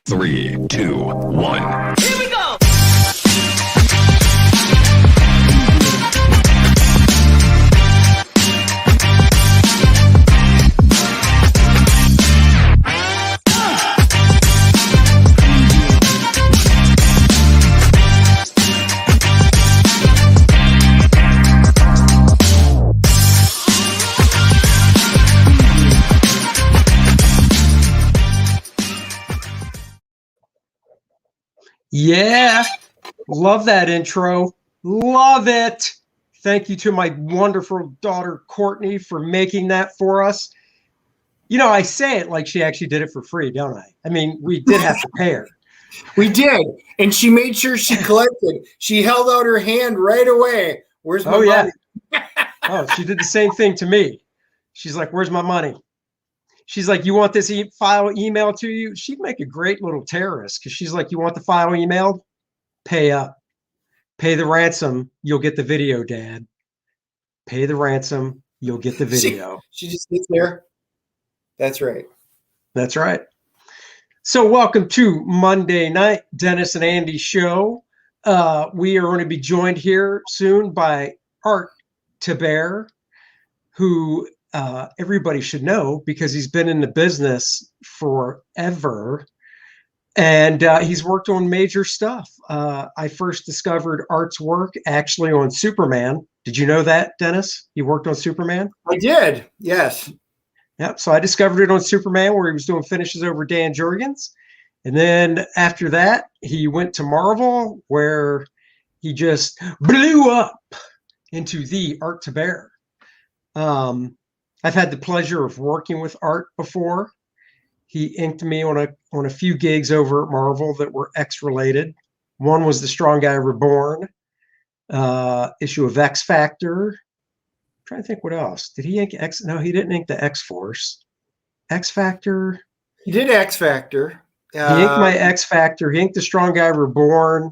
3, 2, 1. Here we go! Yeah, love that intro. Love it. Thank you to my wonderful daughter, Courtney, for making that for us. You know, I say it like she actually did it for free, don't I? I mean, we did have to pay her. We did. And she made sure she collected. She held out her hand right away. Where's my money? Oh, she did the same thing to me. She's like, where's my money? She's like, you want this file emailed to you? She'd make a great little terrorist because she's like, you want the file emailed? Pay up. Pay the ransom. You'll get the video, Dad. Pay the ransom. You'll get the video. She just sits there. That's right. That's right. So welcome to Monday Night Dennis and Andy Show. We are going to be joined here soon by Art Thibert, who everybody should know because he's been in the business forever. And he's worked on major stuff. I first discovered Art's work actually on Superman. Did you know that, Dennis? He worked on Superman? I did, yes. Yep. So I discovered it on Superman where he was doing finishes over Dan Jurgens. And then after that, he went to Marvel where he just blew up into the Art Thibert. I've had the pleasure of working with Art before. He inked me on a few gigs over at Marvel that were X-related. One was The Strong Guy Reborn, issue of X Factor. I'm trying to think what else. Did he ink X? No, he didn't ink the X-Force. X Factor. He did X Factor. He inked my X Factor. He inked The Strong Guy Reborn.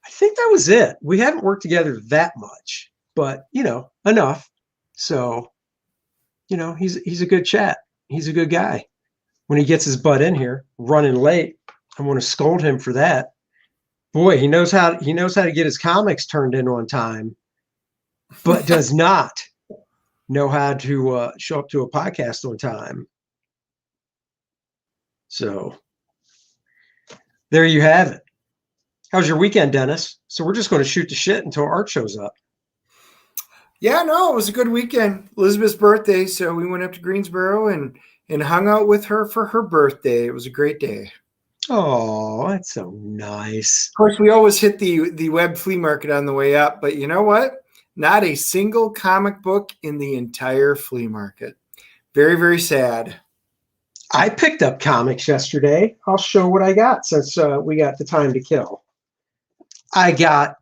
I think that was it. We haven't worked together that much, but you know, enough. So, you know, he's a good chat. He's a good guy. When he gets his butt in here, running late, I want to scold him for that. Boy, he knows how to get his comics turned in on time, but does not know how to show up to a podcast on time. So there you have it. How's your weekend, Dennis? So we're just going to shoot the shit until Art shows up. Yeah, no, it was a good weekend. Elizabeth's birthday, so we went up to Greensboro and hung out with her for her birthday. It was a great day. Oh, that's so nice. Of course, we always hit the web flea market on the way up, but you know what? Not a single comic book in the entire flea market. Very, very sad. I picked up comics yesterday. I'll show what I got since we got the time to kill. I got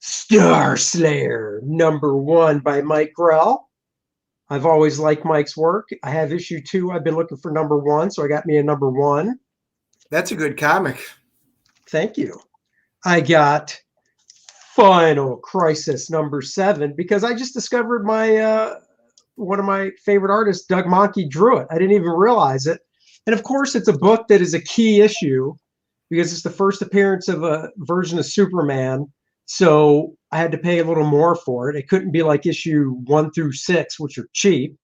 Star Slayer #1 by Mike Grell. I've always liked Mike's work. I have issue 2. I've been looking for #1, so I got me a #1. That's a good comic. Thank you. I got Final Crisis #7 because I just discovered my one of my favorite artists, Doug Mahnke, drew it. I didn't even realize it. And of course, it's a book that is a key issue because it's the first appearance of a version of Superman. So I had to pay a little more for it. It couldn't be like issue 1 through 6, which are cheap,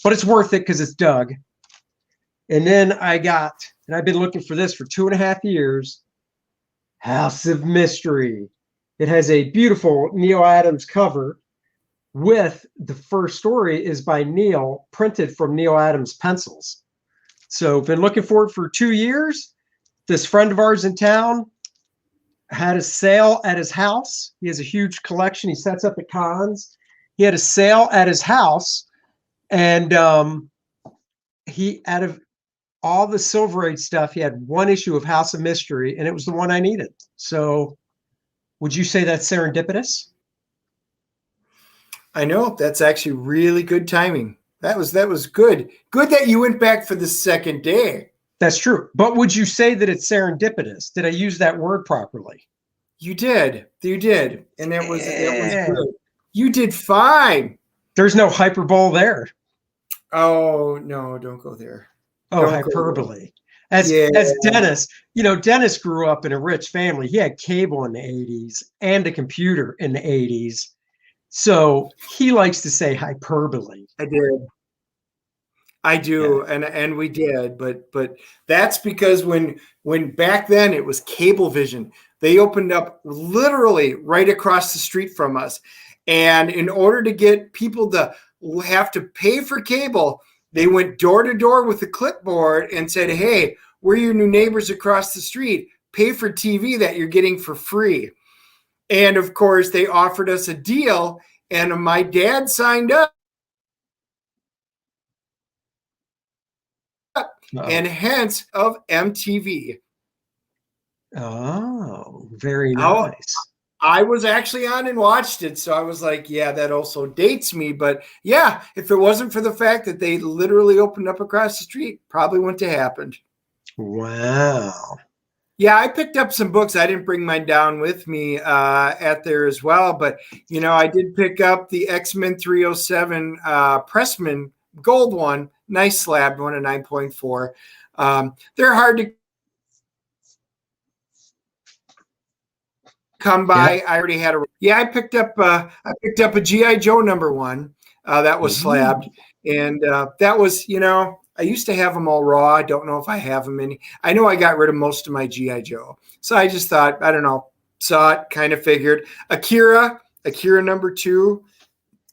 but it's worth it because it's Doug. And then I've been looking for this for 2.5 years, House of Mystery. It has a beautiful Neil Adams cover with the first story is by Neil, printed from Neil Adams pencils. So been looking for it for 2 years. This friend of ours in town had a sale at his house. He has a huge collection. He sets up at cons. He had a sale at his house, and he, out of all the Silver Age stuff, he had one issue of House of Mystery, and it was the one I needed. So would you say that's serendipitous? I know. That's actually really good timing. That was good. Good that you went back for the second day. That's true. But would you say that it's serendipitous? Did I use that word properly? You did. And it was good. You did fine. There's no hyperbole there. Oh, no, don't go there. Oh, hyperbole. As Dennis, Dennis grew up in a rich family. He had cable in the 80s and a computer in the 80s. So he likes to say hyperbole. I did. I do, Yeah. and we did, but that's because when back then it was Cablevision. They opened up literally right across the street from us, and in order to get people to have to pay for cable, they went door to door with a clipboard and said, "Hey, we're your new neighbors across the street. Pay for TV that you're getting for free." And of course, they offered us a deal, and my dad signed up. And hence of MTV. Oh, very Oh, nice. I was actually on and watched it, so I was like, yeah, that also dates me. But yeah, if it wasn't for the fact that they literally opened up across the street, probably wouldn't have happened. Wow. Yeah, I picked up some books. I didn't bring mine down with me at there as well, but I did pick up the XMen 307 Pressman gold one, nice slabbed one, a 9.4. They're hard to come by. Yeah. I already had I picked up a GI Joe #1 that was slabbed, and that was I used to have them all raw. I don't know if I have them any. I know I got rid of most of my GI Joe, so I just thought, I don't know, saw it, kind of figured. Akira #2.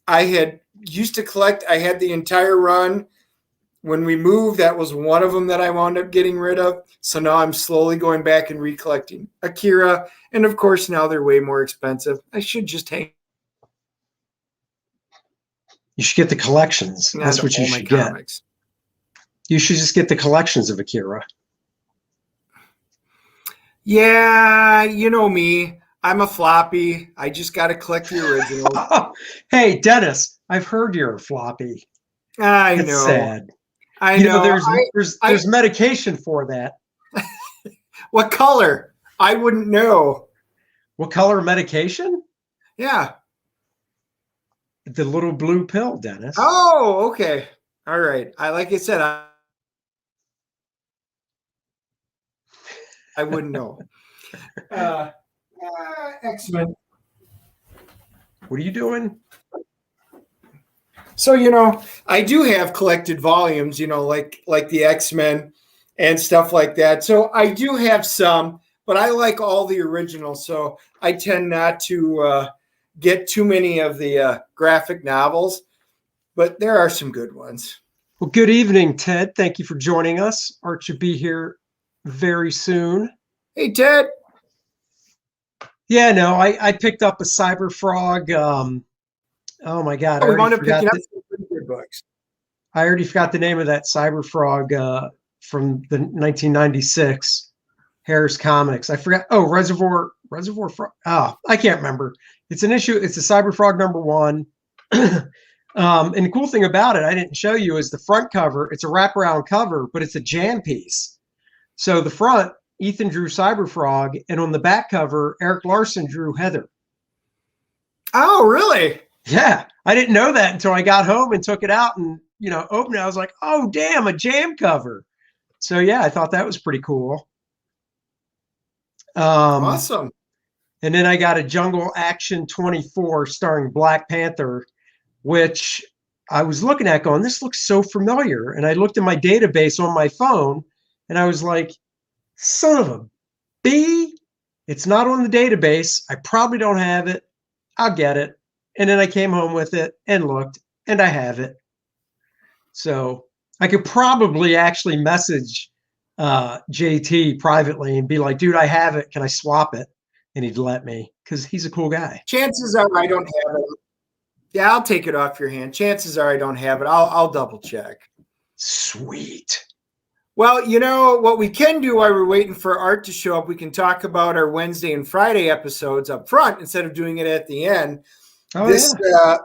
I had used to collect. I had the entire run. When we moved, that was one of them that I wound up getting rid of. So now I'm slowly going back and recollecting Akira. And of course, now they're way more expensive. I should just hang. You should get the collections. That's what you should get. Comics. You should just get the collections of Akira. Yeah, you know me. I'm a floppy. I just got to collect the original. Hey, Dennis, I've heard you're a floppy. I That's know. Sad. I know. There's medication for that. What color? I wouldn't know. What color medication? Yeah. The little blue pill, Dennis. Oh, okay. All right. Like I said, I wouldn't know. X-Men. What are you doing? So, I do have collected volumes, like the X-Men and stuff like that. So I do have some, but I like all the originals. So I tend not to get too many of the graphic novels, but there are some good ones. Well, good evening, Ted. Thank you for joining us. Art should be here very soon. Hey, Ted. Yeah, no, I picked up a Cyber Frog. Oh my God! We wound up picking up some pretty good books. I already forgot the name of that Cyber Frog from the 1996 Harris Comics. I forgot. Oh, Reservoir Frog. Oh, I can't remember. It's an issue. It's a Cyber Frog #1. And the cool thing about it, I didn't show you, is the front cover. It's a wraparound cover, but it's a jam piece. So the front, Ethan drew Cyber Frog, and on the back cover, Eric Larson drew Heather. Oh, really? Yeah, I didn't know that until I got home and took it out and opened it. I was like, oh damn, a jam cover. So yeah, I thought that was pretty cool. Awesome. And then I got a Jungle Action 24 starring Black Panther, which I was looking at going, this looks so familiar. And I looked in my database on my phone and I was like, son of a B, it's not on the database. I probably don't have it. I'll get it. And then I came home with it and looked, and I have it. So I could probably actually message JT privately and be like, dude, I have it. Can I swap it? And he'd let me because he's a cool guy. Chances are I don't have it. Yeah, I'll take it off your hand. Chances are I don't have it. I'll double check. Sweet. Well, what we can do while we're waiting for Art to show up, we can talk about our Wednesday and Friday episodes up front instead of doing it at the end. Oh,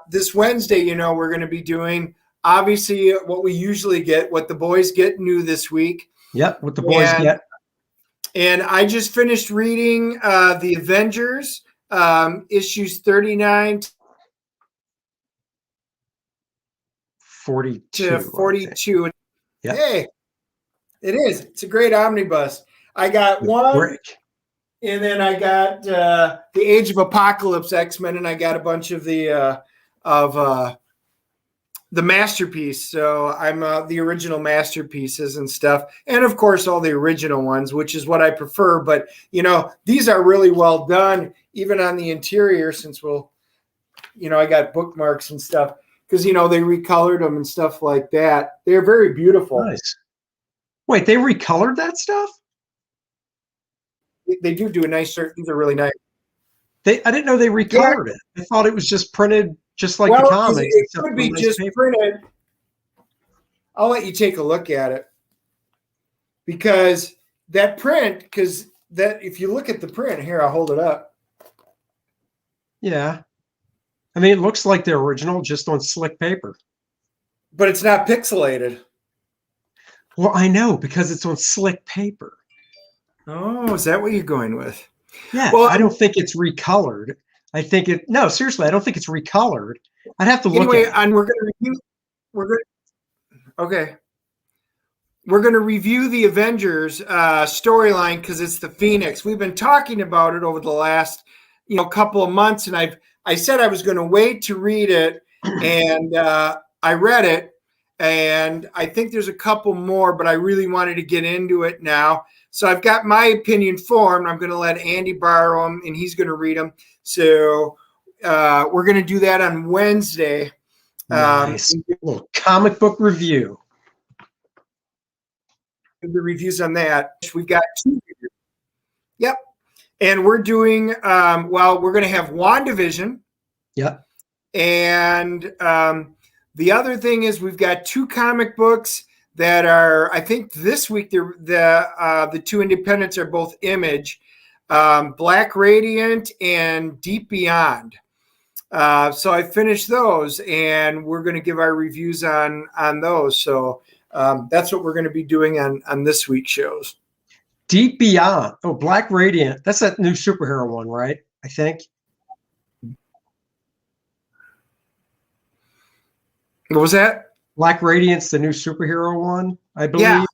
this Wednesday, we're going to be doing obviously what we usually get, what the boys get new this week. Yep, what the boys get. And I just finished reading the Avengers, issues 39 42. to 42. Yep. Hey, It is. It's a great omnibus. I got one, Brick. and then I got the Age of Apocalypse X-Men, and I got a bunch of the masterpiece. So I'm the original masterpieces and stuff, and of course all the original ones, which is what I prefer. But these are really well done, even on the interior. Since I got bookmarks and stuff because they recolored them and stuff like that. They're very beautiful. Nice. Wait, they recolored that stuff? They do a nice shirt. These are really nice. I didn't know they recolored it. I thought it was just printed just like the comics. It could be just printed. I'll let you take a look at it because that print. Because if you look at the print here, I'll hold it up. Yeah, I mean it looks like the original, just on slick paper. But it's not pixelated. Well, I know because it's on slick paper. Oh, is that what you're going with? Yeah. Well, I don't think it's recolored. I think no, seriously, I don't think it's recolored. I'd have to look at it. And we're going to review. We're going to review the Avengers storyline because it's the Phoenix. We've been talking about it over the last couple of months, and I said I was going to wait to read it, and I read it. And I think there's a couple more, but I really wanted to get into it now. So I've got my opinion formed. I'm going to let Andy borrow them, and he's going to read them. So we're going to do that on Wednesday. Nice. A little comic book review. The reviews on that. We've got 2 reviews. Yep. And we're doing, we're going to have WandaVision. Yep. And the other thing is we've got 2 comic books that are, I think this week, the 2 independents are both Image, Black Radiant and Deep Beyond. So I finished those, and we're going to give our reviews on those. So that's what we're going to be doing on this week's shows. Deep Beyond. Oh, Black Radiant. That's that new superhero one, right? I think. What was that? Black Radiant's the new superhero one, I believe.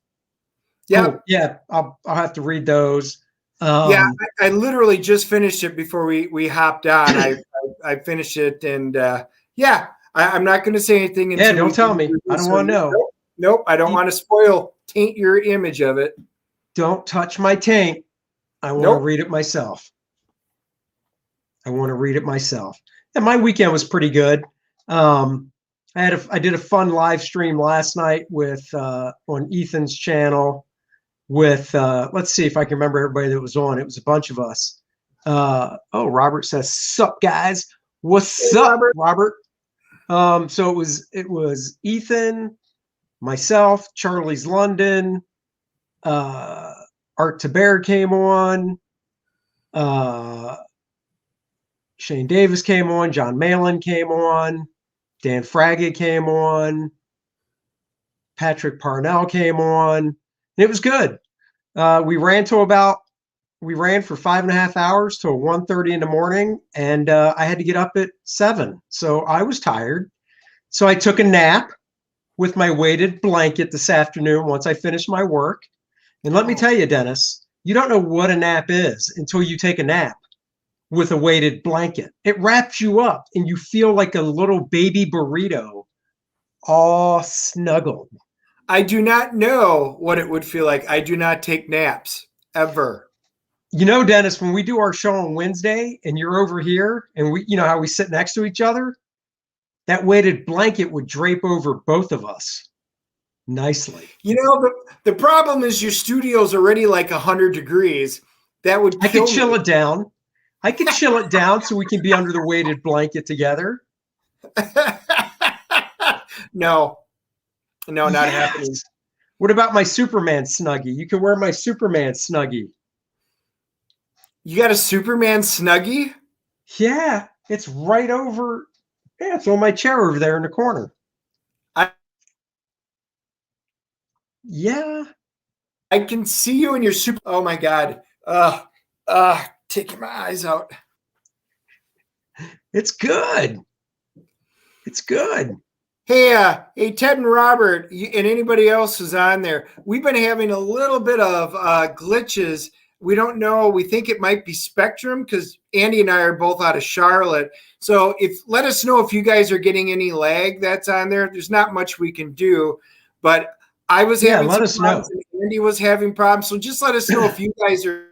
Yeah. Oh, yeah. I'll have to read those. I literally just finished it before we hopped on. I finished it, and I'm not going to say anything. Yeah, don't tell me. I don't want to know. Nope, I don't want to taint your image of it. Don't touch my taint. I want to read it myself. And my weekend was pretty good. I did a fun live stream last night with on Ethan's channel with let's see if I can remember everybody that was on. It was a bunch of us. Robert says, "Sup guys? What's up, Robert?" So it was Ethan, myself, Charlie's London, Art Thibert came on, Shane Davis came on, John Malin came on, Dan Fragge came on, Patrick Parnell came on, and it was good. We ran for 5.5 hours till 1:30 in the morning, and I had to get up at 7. So I was tired. So I took a nap with my weighted blanket this afternoon once I finished my work. And let me tell you, Dennis, you don't know what a nap is until you take a nap with a weighted blanket. It wraps you up and you feel like a little baby burrito all snuggled. I do not know what it would feel like. I do not take naps ever. Dennis, when we do our show on Wednesday and you're over here and we, how we sit next to each other, that weighted blanket would drape over both of us nicely. The problem is your studio's already like 100 degrees. That would I could chill it down. I could chill it down so we can be under the weighted blanket together. No, not happening. What about my Superman Snuggie? You can wear my Superman Snuggie. You got a Superman Snuggie? Yeah, it's right over. Yeah, it's on my chair over there in the corner. Yeah. I can see you in your super. Oh my God. Taking my eyes out. It's good. It's good. Hey, Ted and Robert, and anybody else who's on there. We've been having a little bit of glitches. We don't know. We think it might be Spectrum because Andy and I are both out of Charlotte. So let us know if you guys are getting any lag that's on there. There's not much we can do, but I was having let some us problems. know. And Andy was having problems. So just let us know if you guys are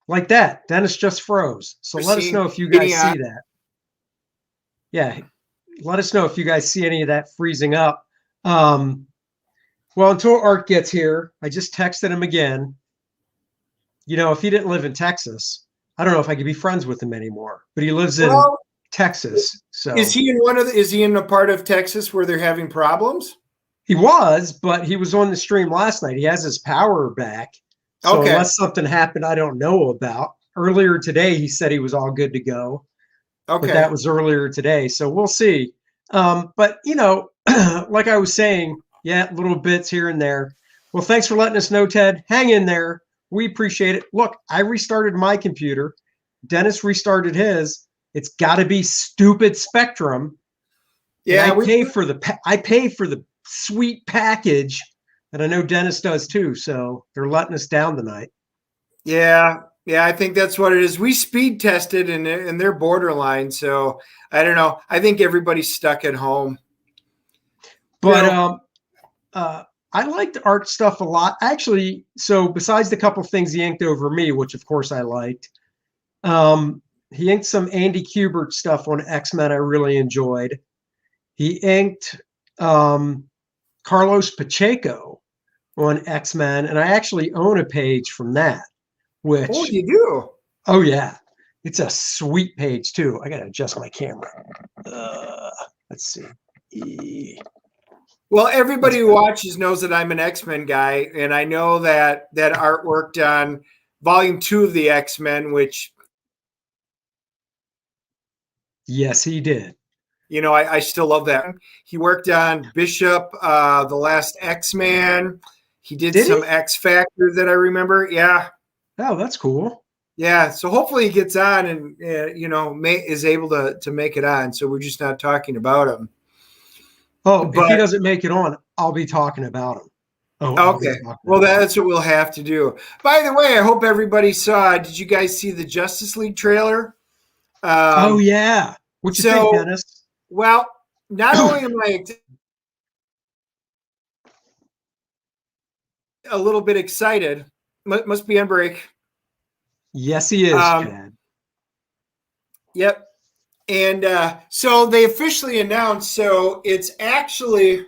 like that. Dennis just froze. So let us know if you guys see that. Yeah. Let us know if you guys see any of that freezing up. Well, until Art gets here, I just texted him again. If he didn't live in Texas, I don't know if I could be friends with him anymore. But he lives in Texas. So is he in a part of Texas where they're having problems? He was, but he was on the stream last night. He has his power back. So unless something happened I don't know about. Earlier today, he said he was all good to go. Okay. But that was earlier today. So we'll see. But, like I was saying, little bits here and there. Well, thanks for letting us know, Ted. Hang in there. We appreciate it. Look, I restarted my computer. Dennis restarted his. It's got to be stupid Spectrum. Yeah, I pay for the sweet package, and I know Dennis does too. So they're letting us down tonight. Yeah, I think that's what it is. We speed tested, and they're borderline. So I don't know. I think everybody's stuck at home. But I liked Art stuff a lot, actually. So besides the couple things he inked over me, which of course I liked, he inked some Andy Kubert stuff on X-Men I really enjoyed. He inked Carlos Pacheco on X-Men, and I actually own a page from that. Which, oh, you do? Oh, yeah. It's a sweet page, too. I got to adjust my camera. Let's see. Well, everybody who watches knows that I'm an X-Men guy, and I know that Art worked on Volume 2 of the X-Men, which... Yes, he did. I still love that. He worked on Bishop, The Last X-Man. He did some X Factor that I remember. Yeah. Oh, that's cool. Yeah. So hopefully he gets on and, is able to make it on. So we're just not talking about him. Oh, if he doesn't make it on, I'll be talking about him. Oh, okay. Well, that's what we'll have to do. By the way, I hope everybody saw. Did you guys see the Justice League trailer? Oh, yeah. What you think, Dennis? Well, not only am I a little bit excited, must be on break. Yes, he is, Chad. Yep. And so they officially announced, so it's actually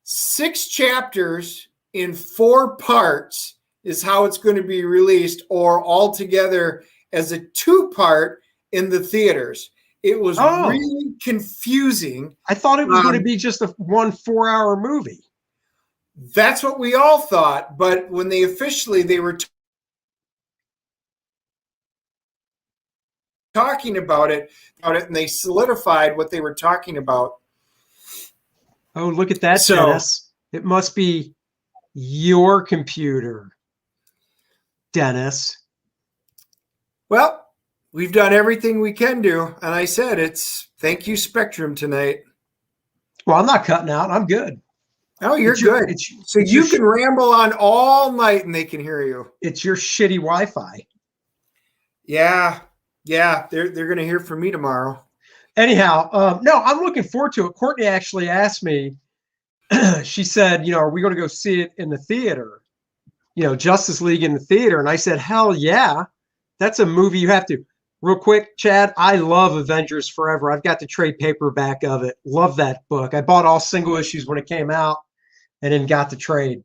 6 chapters in 4 parts is how it's going to be released, or all together as a 2-part in the theaters. It was really confusing. I thought it was going to be just a 1 4-hour movie. That's what we all thought. But when they were talking about it, and they solidified what they were talking about. Oh, look at that, Dennis. It must be your computer, Dennis. Well, we've done everything we can do. And I said, it's thank you, Spectrum, tonight. Well, I'm not cutting out. I'm good. Oh, you're good. So you can ramble on all night and they can hear you. It's your shitty Wi-Fi. Yeah. They're going to hear from me tomorrow. Anyhow, no, I'm looking forward to it. Courtney actually asked me, she said, are we going to go see it in the theater? Justice League in the theater. And I said, hell yeah. That's a movie you have to. Real quick, Chad, I love Avengers Forever. I've got the trade paperback of it. Love that book. I bought all single issues when it came out and then got the trade.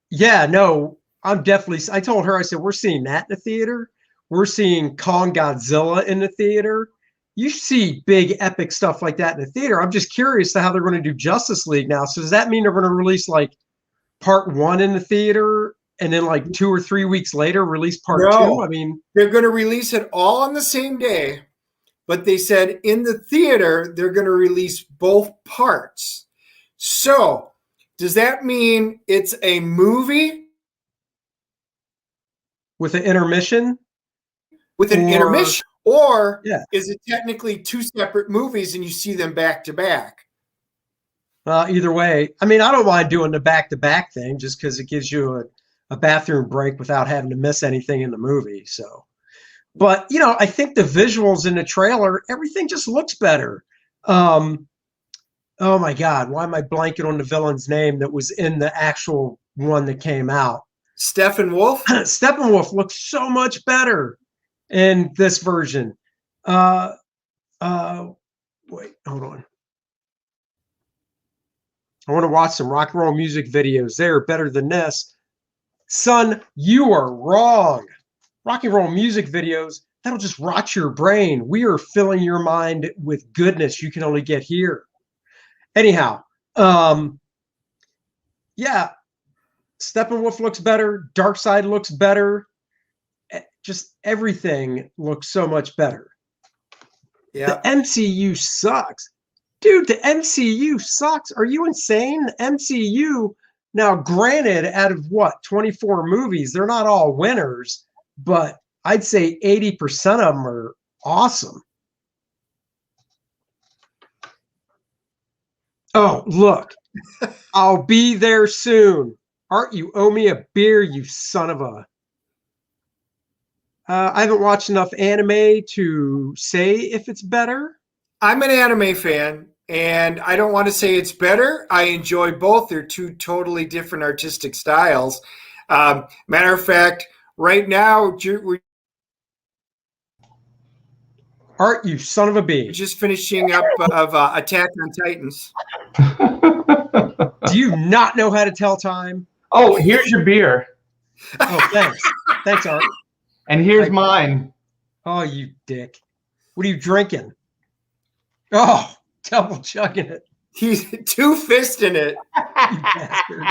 Yeah, no, I'm definitely, I told her, I said, we're seeing that in the theater. We're seeing Kong Godzilla in the theater. You see big epic stuff like that in the theater. I'm just curious to how they're going to do Justice League now. So does that mean they're going to release like part 1 in the theater and then like 2 or 3 weeks later release part 2? I mean, they're going to release it all on the same day, but they said in the theater, they're going to release both parts. So does that mean it's a movie with an intermission? With an intermission, Or Yeah. is it technically two separate movies and you see them back to back? Either way, I mean, I don't mind doing the back-to-back thing just because it gives you a bathroom break without having to miss anything in the movie. So, but I think the visuals in the trailer, everything just looks better. Oh my God, why am I blanking on the villain's name that was in the actual one that came out? Steppenwolf? Steppenwolf looks so much better in this version. Wait, hold on. I want to watch some rock and roll music videos. They are better than this. Son, you are wrong. Rock and roll music videos, that'll just rot your brain. We are filling your mind with goodness you can only get here. Anyhow, yeah, Steppenwolf looks better. Darkseid looks better. Just everything looks so much better. Yeah. The MCU sucks. Dude, the MCU sucks. Are you insane? The MCU, now granted, out of what, 24 movies, they're not all winners, but I'd say 80% of them are awesome. Oh, look. I'll be there soon. Art, you owe me a beer, you son of a... I haven't watched enough anime to say if it's better. I'm an anime fan, and I don't want to say it's better. I enjoy both. They're two totally different artistic styles. Matter of fact, right now, we're Art, you son of a bee. just finishing up of Attack on Titans. Do you not know how to tell time? Oh, here's your beer. Oh, thanks. Thanks, Art. And here's mine. Oh, you dick. What are you drinking? Oh, double chugging it. He's two-fisting it. You bastard.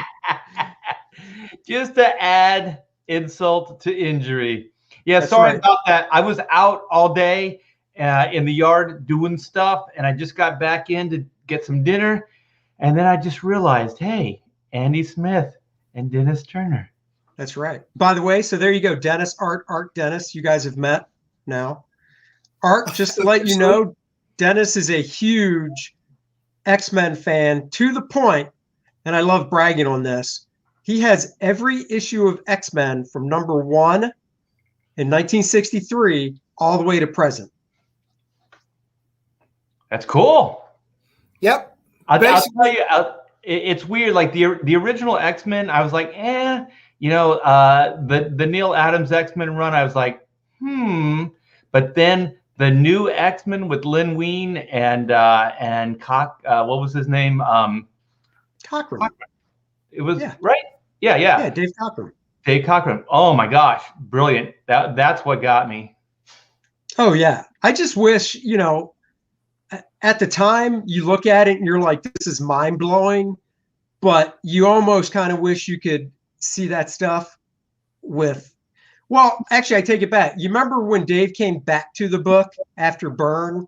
Just to add insult to injury. Yeah, That's sorry right. about that. I was out all day in the yard doing stuff, and I just got back in to get some dinner. And then I just realized, hey, Andy Smith and Dennis Turner. That's right. By the way, so there you go. Dennis, Art, Dennis. You guys have met now. Art, just to let you know, Dennis is a huge X-Men fan to the point, and I love bragging on this. He has every issue of X-Men from number 1 in 1963 all the way to present. That's cool. Yep. I'll tell you, it's weird. Like the original X-Men, I was like, the Neil Adams X-Men run, I was like, But then the new X-Men with Lin Wein and what was his name? Cochran. It was right. Yeah. Dave Cochran. Dave Cochran. Oh my gosh, brilliant. That's what got me. Oh yeah. I just wish, at the time you look at it and you're like, this is mind blowing, but you almost kind of wish you could see that stuff well, actually I take it back. You remember when Dave came back to the book after Byrne?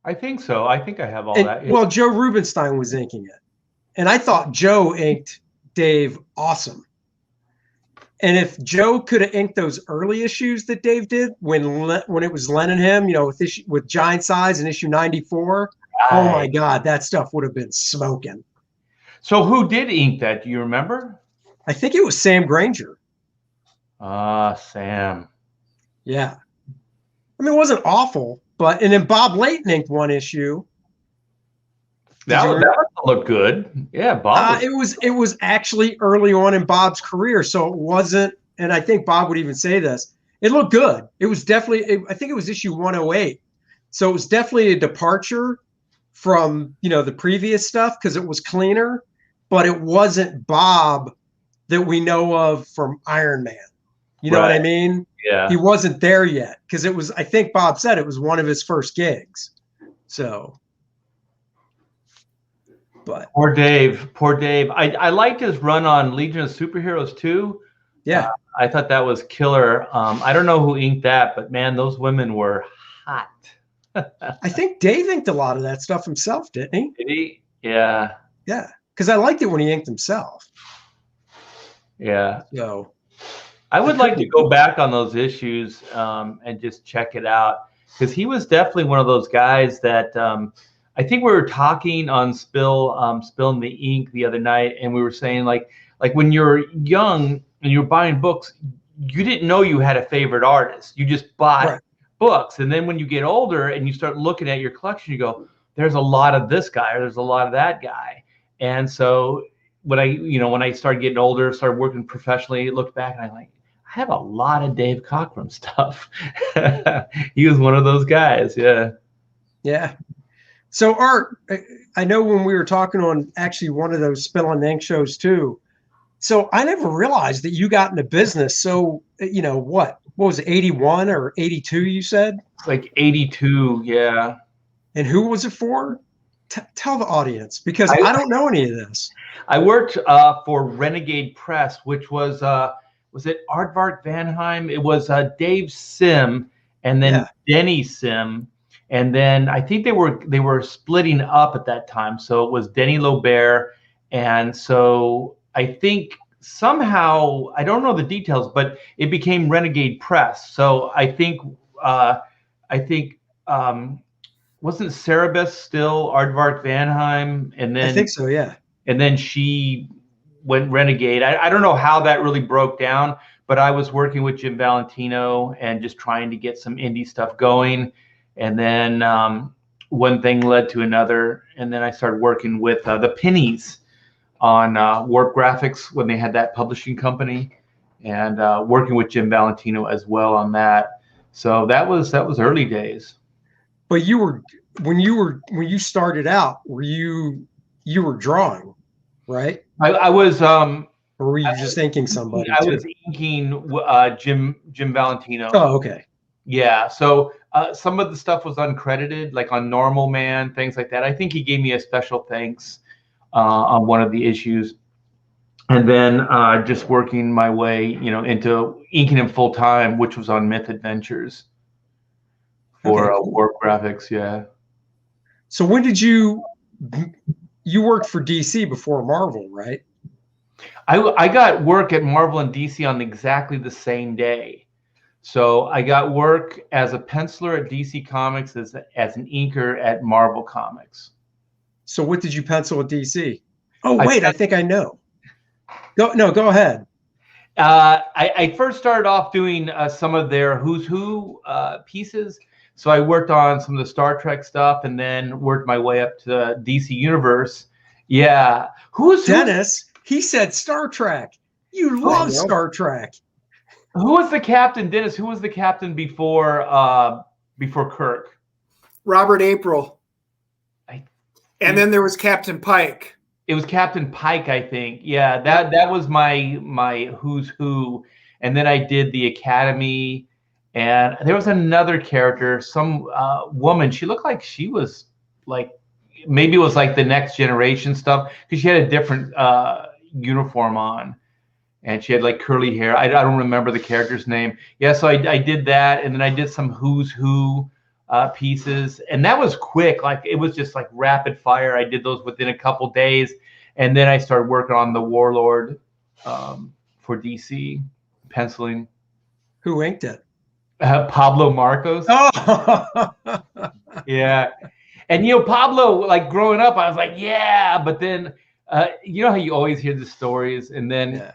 I think so. I think I have all that. Well, Joe Rubinstein was inking it. And I thought Joe inked Dave awesome. And if Joe could have inked those early issues that Dave did when it was Len and him, with Giant Size in issue 94, oh my God, that stuff would have been smoking. So who did ink that? Do you remember? I think it was Sam Granger. Sam. Yeah. I mean, it wasn't awful, and then Bob Layton inked one issue. That looked good. Yeah, Bob. It was actually early on in Bob's career, so it wasn't. And I think Bob would even say this. It looked good. It was definitely. I think it was issue 108, so it was definitely a departure from the previous stuff because it was cleaner, but it wasn't Bob that we know of from Iron Man. You know what I mean? Yeah. He wasn't there yet because it was. I think Bob said it was one of his first gigs. So. But Poor Dave. I liked his run on Legion of Superheroes too. Yeah. I thought that was killer. I don't know who inked that, but man, those women were hot. I think Dave inked a lot of that stuff himself, didn't he? Did he? Yeah. Yeah. Because I liked it when he inked himself. Yeah. So, I would like to go back on those issues and just check it out, because he was definitely one of those guys that I think we were talking on Spilling the Ink the other night, and we were saying like when you're young and you're buying books, you didn't know you had a favorite artist. You just bought books, and then when you get older and you start looking at your collection, you go, "There's a lot of this guy, or there's a lot of that guy." And so when I started getting older, started working professionally, looked back and I'm like, I have a lot of Dave Cockrum stuff. He was one of those guys. Yeah. Yeah. So Art, I know when we were talking on actually one of those Spill on the Ink shows too. So I never realized that you got into business. So, what was it, 81 or 82, you said? Like 82. Yeah. And who was it for? Tell the audience, because I don't know any of this. I worked for Renegade Press, which was it Aardvark Vanheim? It was Dave Sim and then Denny Sim. And then I think they were splitting up at that time. So it was Denny Lobert. And so I think somehow, I don't know the details, but it became Renegade Press. So I think wasn't Cerebus still Aardvark Vanheim? And then I think so, yeah. And then she went Renegade. I don't know how that really broke down, but I was working with Jim Valentino and just trying to get some indie stuff going. And then one thing led to another. And then I started working with the Pennies on Warp Graphics when they had that publishing company, and working with Jim Valentino as well on that. So that was early days. But when you started out, you were drawing, right? I was. Or were you just inking somebody? I was inking Jim Valentino. Oh, okay. Yeah. So some of the stuff was uncredited, like on Normal Man, things like that. I think he gave me a special thanks on one of the issues, and then just working my way, into inking him full time, which was on Myth Adventures for Warp Graphics. Yeah. So when did you worked for DC before Marvel, right? I got work at Marvel and DC on exactly the same day. So I got work as a penciler at DC Comics, as an inker at Marvel Comics. So what did you pencil at DC? Oh, wait, I think I know. Go ahead. I first started off doing some of their Who's Who pieces. So I worked on some of the Star Trek stuff, and then worked my way up to DC Universe. Yeah. Dennis? He said Star Trek. You love Star Trek. Who was the captain, Dennis? Who was the captain before Kirk? Robert April. And then there was Captain Pike. It was Captain Pike, I think. Yeah, that was my Who's Who. And then I did the Academy. And there was another character, some woman. She looked like she was like, maybe it was like the Next Generation stuff, because she had a different uniform on, and she had like curly hair. I don't remember the character's name. Yeah, so I did that, and then I did some Who's Who pieces, and that was quick. Like, it was just like rapid fire. I did those within a couple days, and then I started working on the Warlord for DC, penciling. Who inked it? Pablo Marcos. Oh, yeah. And Pablo, like growing up, I was like, yeah, but then you know how you always hear the stories, and then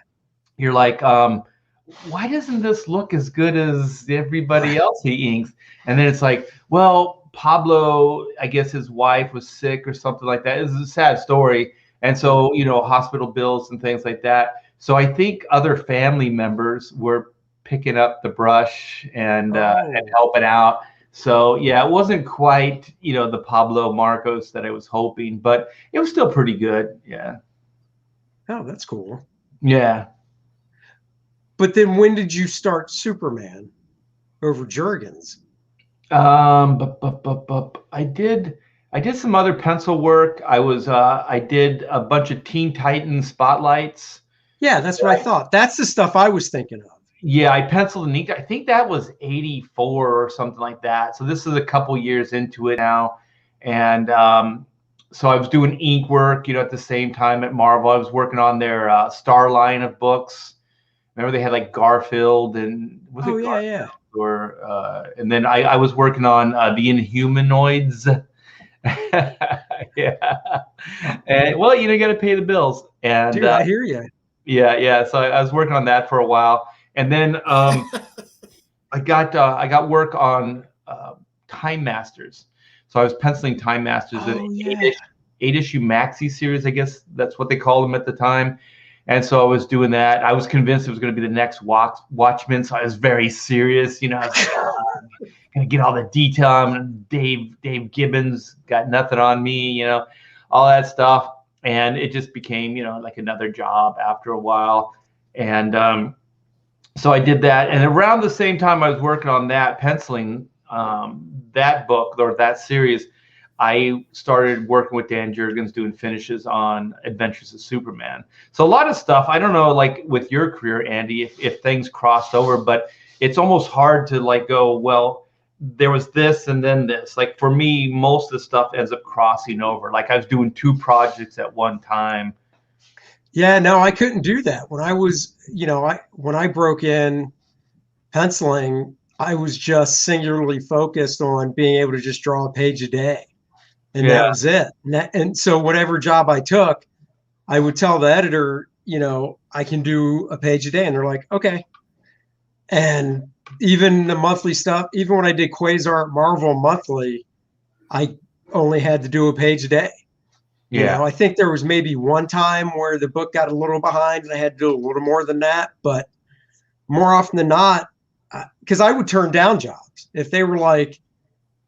you're like, why doesn't this look as good as everybody else he inks? And then it's like, well, Pablo, I guess his wife was sick or something like that. It's a sad story. And so, hospital bills and things like that. So I think other family members were picking up the brush and helping out. So yeah, it wasn't quite, the Pablo Marcos that I was hoping, but it was still pretty good. Yeah. Oh, that's cool. Yeah. But then when did you start Superman over Jurgens? I did some other pencil work. I did a bunch of Teen Titans spotlights. Yeah, that's what I thought. That's the stuff I was thinking of. Yeah, I penciled and inked. I think that was 84 or something like that. So this is a couple years into it now. And so I was doing ink work, at the same time at Marvel. I was working on their Star line of books. Remember they had like Garfield and was it Garfield? Yeah. Or and then I was working on the Inhumanoids. Yeah. And well, you got to pay the bills. And Dude, I hear you. Yeah. So I was working on that for a while, and then I got work on Time Masters. So I was penciling Time Masters in eight issue maxi series. I guess that's what they called them at the time. And so I was doing that. I was convinced it was going to be the next Watchmen. So I was very serious. I was like, going to get all the detail. I'm Dave Gibbons got nothing on me, all that stuff. And it just became, like another job after a while. And so I did that. And around the same time I was working on that, penciling that book or that series, I started working with Dan Jurgens doing finishes on Adventures of Superman. So a lot of stuff, I don't know, like with your career, Andy, if things crossed over, but it's almost hard to like go, well, there was this and then this. Like for me, most of the stuff ends up crossing over. Like I was doing 2 projects at one time. Yeah, no, I couldn't do that. When I was, when I broke in penciling, I was just singularly focused on being able to just draw a page a day. And that was it. And so whatever job I took, I would tell the editor, I can do a page a day. And they're like, okay. And even the monthly stuff, even when I did Quasar Marvel monthly, I only had to do a page a day. Yeah. I think there was maybe one time where the book got a little behind and I had to do a little more than that. But more often than not, because I would turn down jobs. If they were like,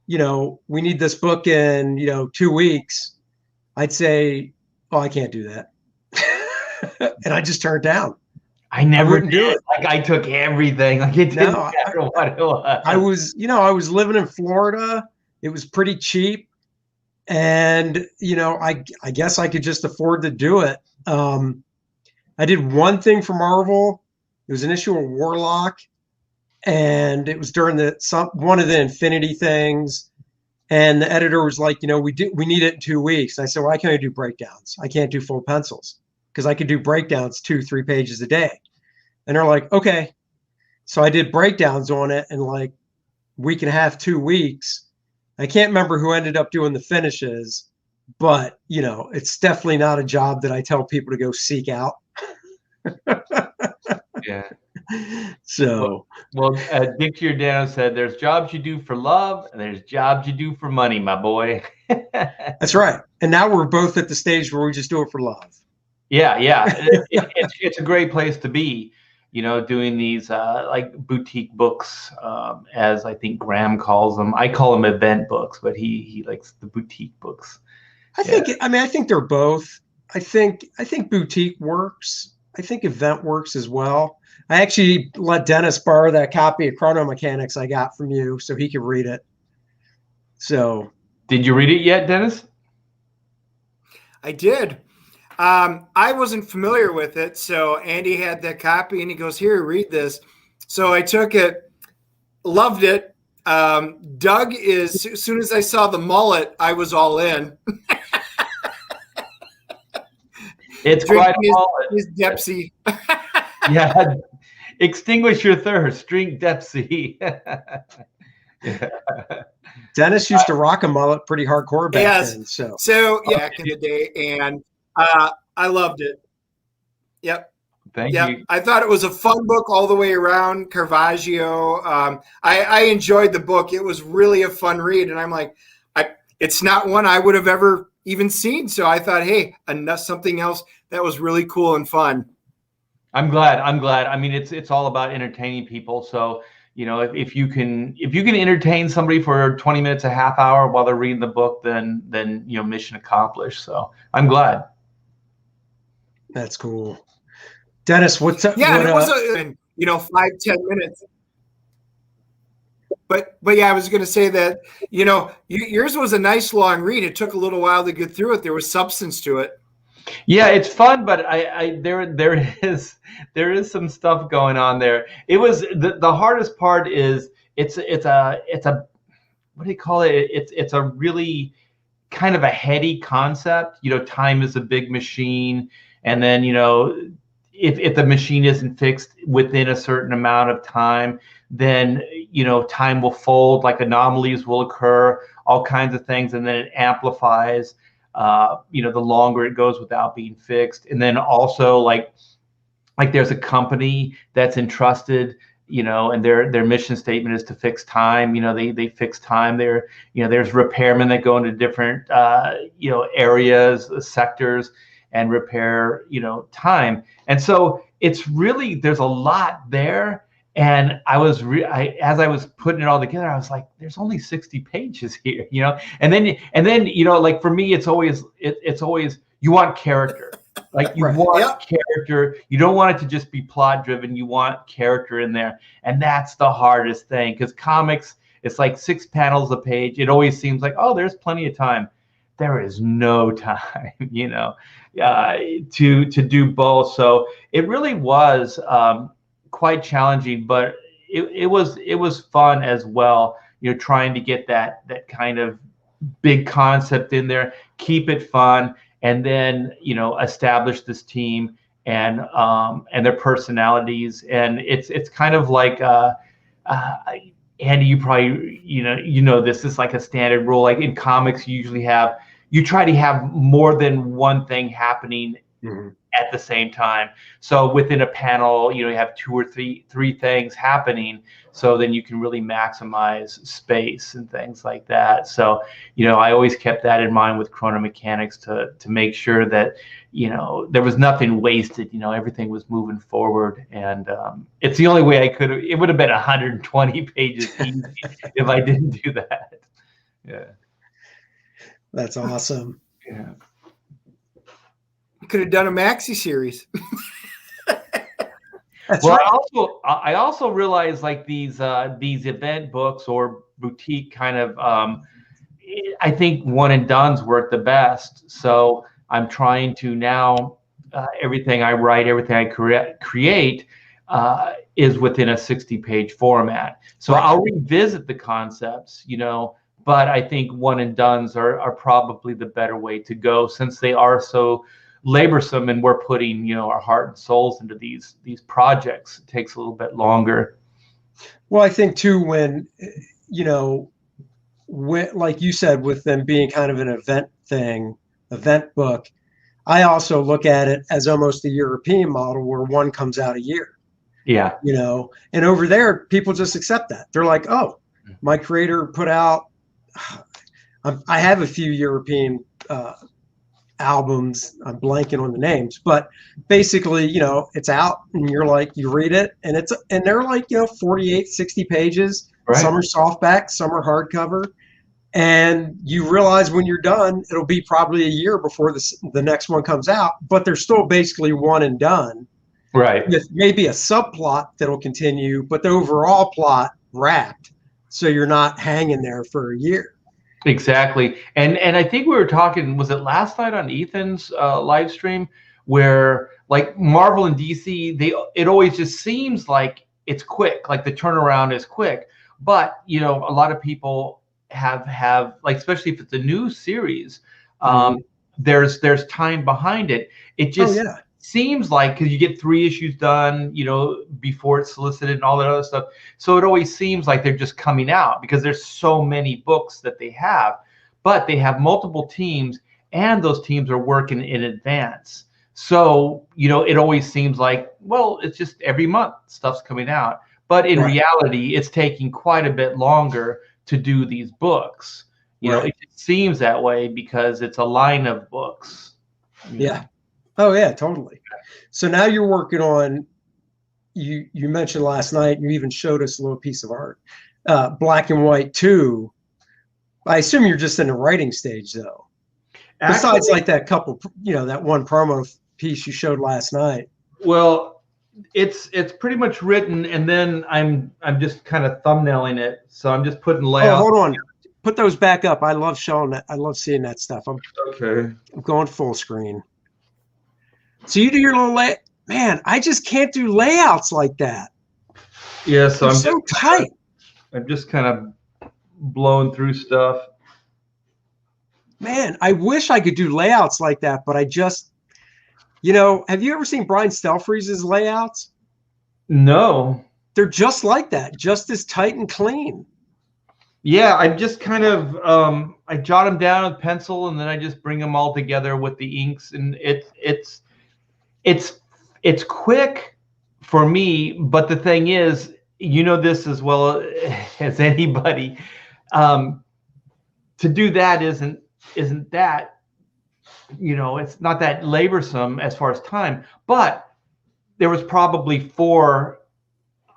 we need this book in, 2 weeks, I'd say, oh, I can't do that. And I just turned down. I never did. Do it. Like I took everything. Like it didn't matter what it was. I was living in Florida. It was pretty cheap. And, I guess I could just afford to do it. I did one thing for Marvel. It was an issue of Warlock. And it was during one of the Infinity things. And the editor was like, we need it in 2 weeks. And I said, well, I can only do breakdowns. I can't do full pencils because I could do breakdowns 2-3 pages a day. And they're like, okay. So I did breakdowns on it in like week and a half, 2 weeks. I can't remember who ended up doing the finishes, but it's definitely not a job that I tell people to go seek out. Yeah. So Dick Giordano said, "There's jobs you do for love, and there's jobs you do for money, my boy." That's right. And now we're both at the stage where we just do it for love. Yeah. It's a great place to be, doing these like boutique books, as I think Graham calls them. I call them event books, but he likes the boutique books. I think they're both. I think boutique works. I think event works as well. I actually let Dennis borrow that copy of Chrono Mechanics I got from you so he could read it. So, did you read it yet, Dennis? I did. I wasn't familiar with it, so Andy had that copy, and he goes, "Here, read this." So I took it, loved it. Doug as soon as I saw the mullet, I was all in. It's quite a mullet. His Depsy. Yeah. Extinguish your thirst. Drink Depsy. Yeah. Dennis used to rock a mullet pretty hardcore back then. So back in the day, and I loved it. Yep. Thank you. I thought it was a fun book all the way around. Caravaggio. I enjoyed the book. It was really a fun read, and I'm like, it's not one I would have ever even seen. So I thought, hey, something else that was really cool and fun. I'm glad. I mean, it's all about entertaining people. So, if you can entertain somebody for 20 minutes, a half hour while they're reading the book, then mission accomplished. So I'm glad. That's cool. Dennis, what's up? Yeah, it was 5-10 minutes. But yeah, I was going to say that, yours was a nice long read. It took a little while to get through it. There was substance to it. Yeah, it's fun, but there is some stuff going on there. It was the hardest part is it's a what do you call it? It's a really kind of a heady concept. Time is a big machine, and then if the machine isn't fixed within a certain amount of time, then time will fold, like anomalies will occur, all kinds of things, and then it amplifies. The longer it goes without being fixed, and then also like there's a company that's entrusted, and their mission statement is to fix time. They fix time. There's repairmen that go into different areas, sectors, and repair time. And so it's really, there's a lot there. And as I was putting it all together, I was like, there's only 60 pages here, and then like for me, it's always you want character. Like you want character. You don't want it to just be plot driven. You want character in there. And that's the hardest thing, because comics, it's like 6 panels a page. It always seems like, oh, there's plenty of time. There is no time, to do both. So it really was quite challenging, but it was fun as well, trying to get that kind of big concept in there, keep it fun, and then establish this team and their personalities. And it's kind of like Andy, you probably this is like a standard rule. Like in comics, you try to have more than one thing happening at the same time. So within a panel, you have 2 or 3 things happening. So then you can really maximize space and things like that. So, I always kept that in mind with Chrono Mechanics to make sure that, there was nothing wasted, everything was moving forward. And it's the only way I could have. It would have been 120 pages easy if I didn't do that. Yeah. That's awesome. Yeah. You could have done a maxi series. That's well, right. I also realized like these event books or boutique kind of, I think one and dones work the best. So I'm trying to now, everything I write, everything I create is within a 60-page format. So I'll revisit the concepts, but I think one and dones are probably the better way to go, since they are so laborsome and we're putting our heart and souls into these projects. It takes a little bit longer. Well, I think too, when like you said, with them being kind of an event book, I also look at it as almost a European model where one comes out a year. Yeah. And over there, people just accept that. They're like, oh, my creator put out, I have a few European albums. I'm blanking on the names, but basically, it's out and you're like, you read it and they're like, 48, 60 pages. Right. Some are softback, some are hardcover. And you realize when you're done, it'll be probably a year before the next one comes out, but they're still basically one and done. Right. With maybe a subplot that'll continue, but the overall plot wrapped. So you're not hanging there for a year. Exactly. And I think we were talking, was it last night on Ethan's live stream, where like Marvel and DC, it always just seems like it's quick, like the turnaround is quick. But, a lot of people have like, especially if it's a new series, there's time behind it. It just seems like, because you get 3 issues done, before it's solicited and all that other stuff. So it always seems like they're just coming out because there's so many books that they have, but they have multiple teams and those teams are working in advance. So, it always seems like, well, it's just every month stuff's coming out. But in reality, it's taking quite a bit longer to do these books. It seems that way because it's a line of books. Yeah. Oh yeah, totally. So now you're working on, you mentioned last night, you even showed us a little piece of art, Black and White 2. I assume you're just in the writing stage though. Besides like that couple, that one promo piece you showed last night. Well, it's pretty much written, and then I'm just kind of thumbnailing it. So I'm just putting layouts. Oh, hold on. Put those back up. I love showing that. I love seeing that stuff. I'm going full screen. So you do your little man, I just can't do layouts like that. Yeah, so I'm so tight. I'm just kind of blowing through stuff. Man, I wish I could do layouts like that, but You know, have you ever seen Brian Stelfreeze's layouts? No. They're just like that, just as tight and clean. Yeah, I just kind of I jot them down with pencil, and then I just bring them all together with the inks, and it's quick for me. But the thing is, you know this as well as anybody, to do that isn't that, you know, it's not that laborsome as far as time. But there was probably 4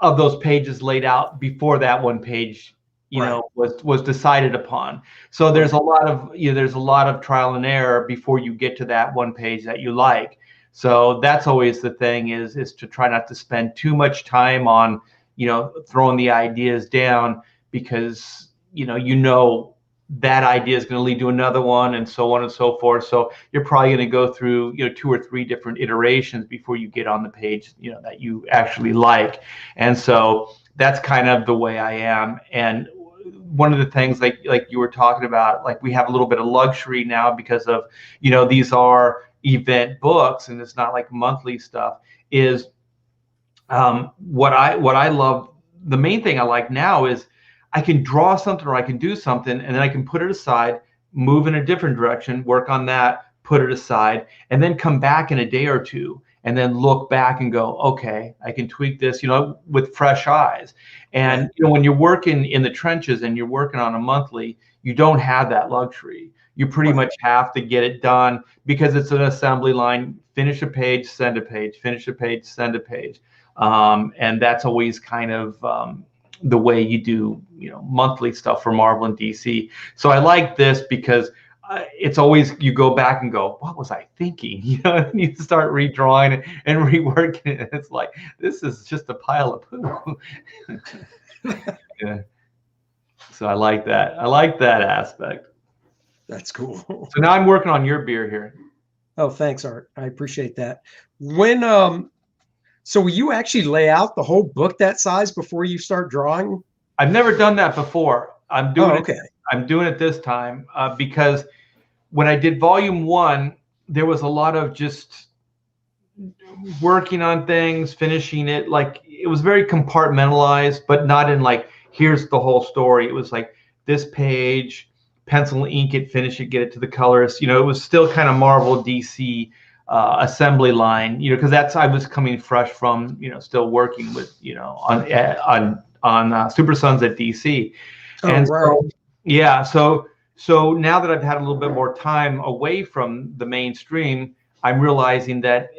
of those pages laid out before that one page, you Right. know, was decided upon. So there's a lot of, you know, there's a lot of trial and error before you get to that one page that you like. So that's always the thing, is to try not to spend too much time on, you know, throwing the ideas down, because you know that idea is going to lead to another one, and so on and so forth. So you're probably going to go through, you know, 2 or 3 different iterations before you get on the page, you know, that you actually like. And so that's kind of the way I am. And one of the things, like you were talking about, like we have a little bit of luxury now because of, you know, these are event books and it's not like monthly stuff, is what I love. The main thing I like now is I can draw something or I can do something, and then I can put it aside, move in a different direction, work on that, put it aside, and then come back in a day or two and then look back and go, okay, I can tweak this, you know, with fresh eyes. And you know, when you're working in the trenches and you're working on a monthly, you don't have that luxury. You pretty much have to get it done because it's an assembly line. Finish a page, send a page, finish a page, send a page. And that's always kind of the way you do, you know, monthly stuff for Marvel and DC. So I like this because it's always, you go back and go, what was I thinking? You know, and you start redrawing and reworking it. It's like, this is just a pile of poo. Yeah. So I like that. I like that aspect. That's cool. So now I'm working on your beer here. Oh, thanks, Art. I appreciate that. When so will you actually lay out the whole book that size before you start drawing? I've never done that before. I'm doing Oh, okay. it. I'm doing it this time because when I did volume 1, there was a lot of just working on things, finishing it. Like, it was very compartmentalized, but not in like, here's the whole story. It was like this page, pencil and ink it, finish it, get it to the colorist. You know, it was still kind of Marvel DC assembly line, you know, because that's, I was coming fresh from, you know, still working with, you know, on Super Sons at DC. Oh, And right. so, yeah, so now that I've had a little bit more time away from the mainstream, I'm realizing that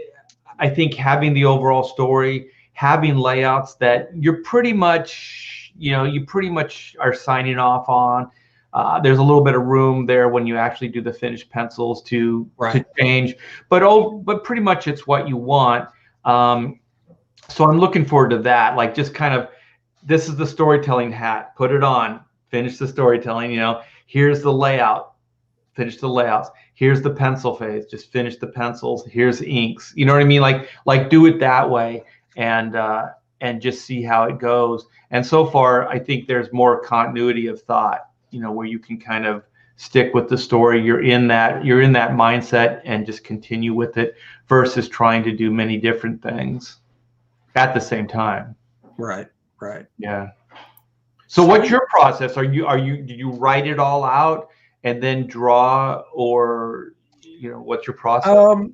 I think having the overall story, having layouts that you're pretty much, you know, you pretty much are signing off on. There's a little bit of room there when you actually do the finished pencils to change, but pretty much it's what you want. So I'm looking forward to that. Like, just kind of, this is the storytelling hat, put it on, finish the storytelling, you know, here's the layout, finish the layouts. Here's the pencil phase, just finish the pencils. Here's inks, you know what I mean? Like do it that way, and just see how it goes. And so far, I think there's more continuity of thought, you know, where you can kind of stick with the story. You're in that mindset and just continue with it, versus trying to do many different things at the same time. Right. Yeah. So what's your process? Do you write it all out and then draw, or, you know, what's your process?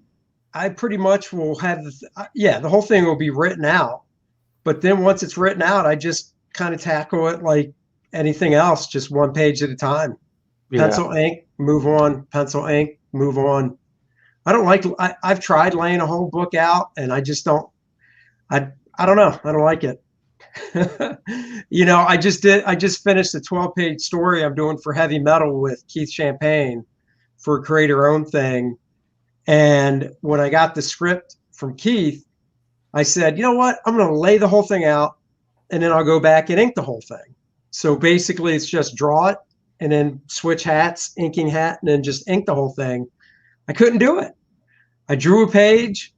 I pretty much will have the whole thing will be written out, but then once it's written out, I just kind of tackle it like anything else, just one page at a time. Pencil, ink, move on. Pencil, ink, move on. I've tried laying a whole book out, and I just don't. I don't know. I don't like it. You know, I just finished a 12-page story I'm doing for Heavy Metal with Keith Champagne for a creator-owned thing. And when I got the script from Keith, I said, you know what? I'm going to lay the whole thing out, and then I'll go back and ink the whole thing. So basically, it's just draw it and then switch hats, inking hat, and then just ink the whole thing. I couldn't do it. I drew a page,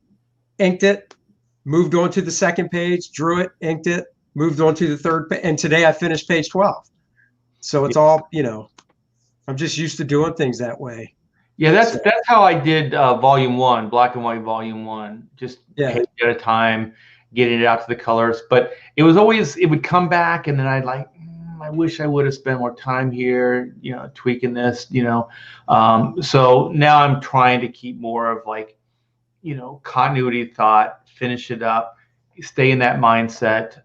inked it, moved on to the second page, drew it, inked it, moved on to the third page, and today I finished page 12. So it's all, you know, I'm just used to doing things that way. Yeah, that's So, that's how I did volume one, black and white volume one, just yeah. page at a time, getting it out to the colors. But it was always, it would come back, and then I'd like, I wish I would have spent more time here, tweaking this. So now I'm trying to keep more of like, continuity of thought, finish it up, stay in that mindset.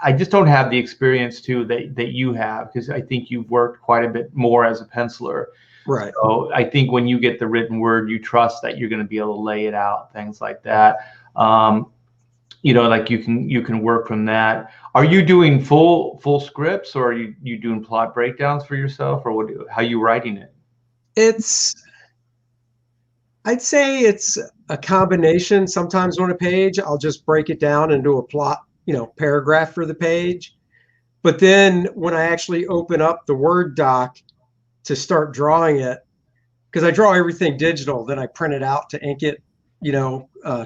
I just don't have the experience too that you have, because I think you've worked quite a bit more as a penciler. Right. So I think when you get the written word, you trust that you're going to be able to lay it out, things like that. Like you can work from that. Are you doing full scripts, or are you doing plot breakdowns for yourself, or how are you writing it? I'd say it's a combination. Sometimes on a page, I'll just break it down into a plot, paragraph for the page. But then when I actually open up the Word doc to start drawing it, because I draw everything digital, then I print it out to ink it,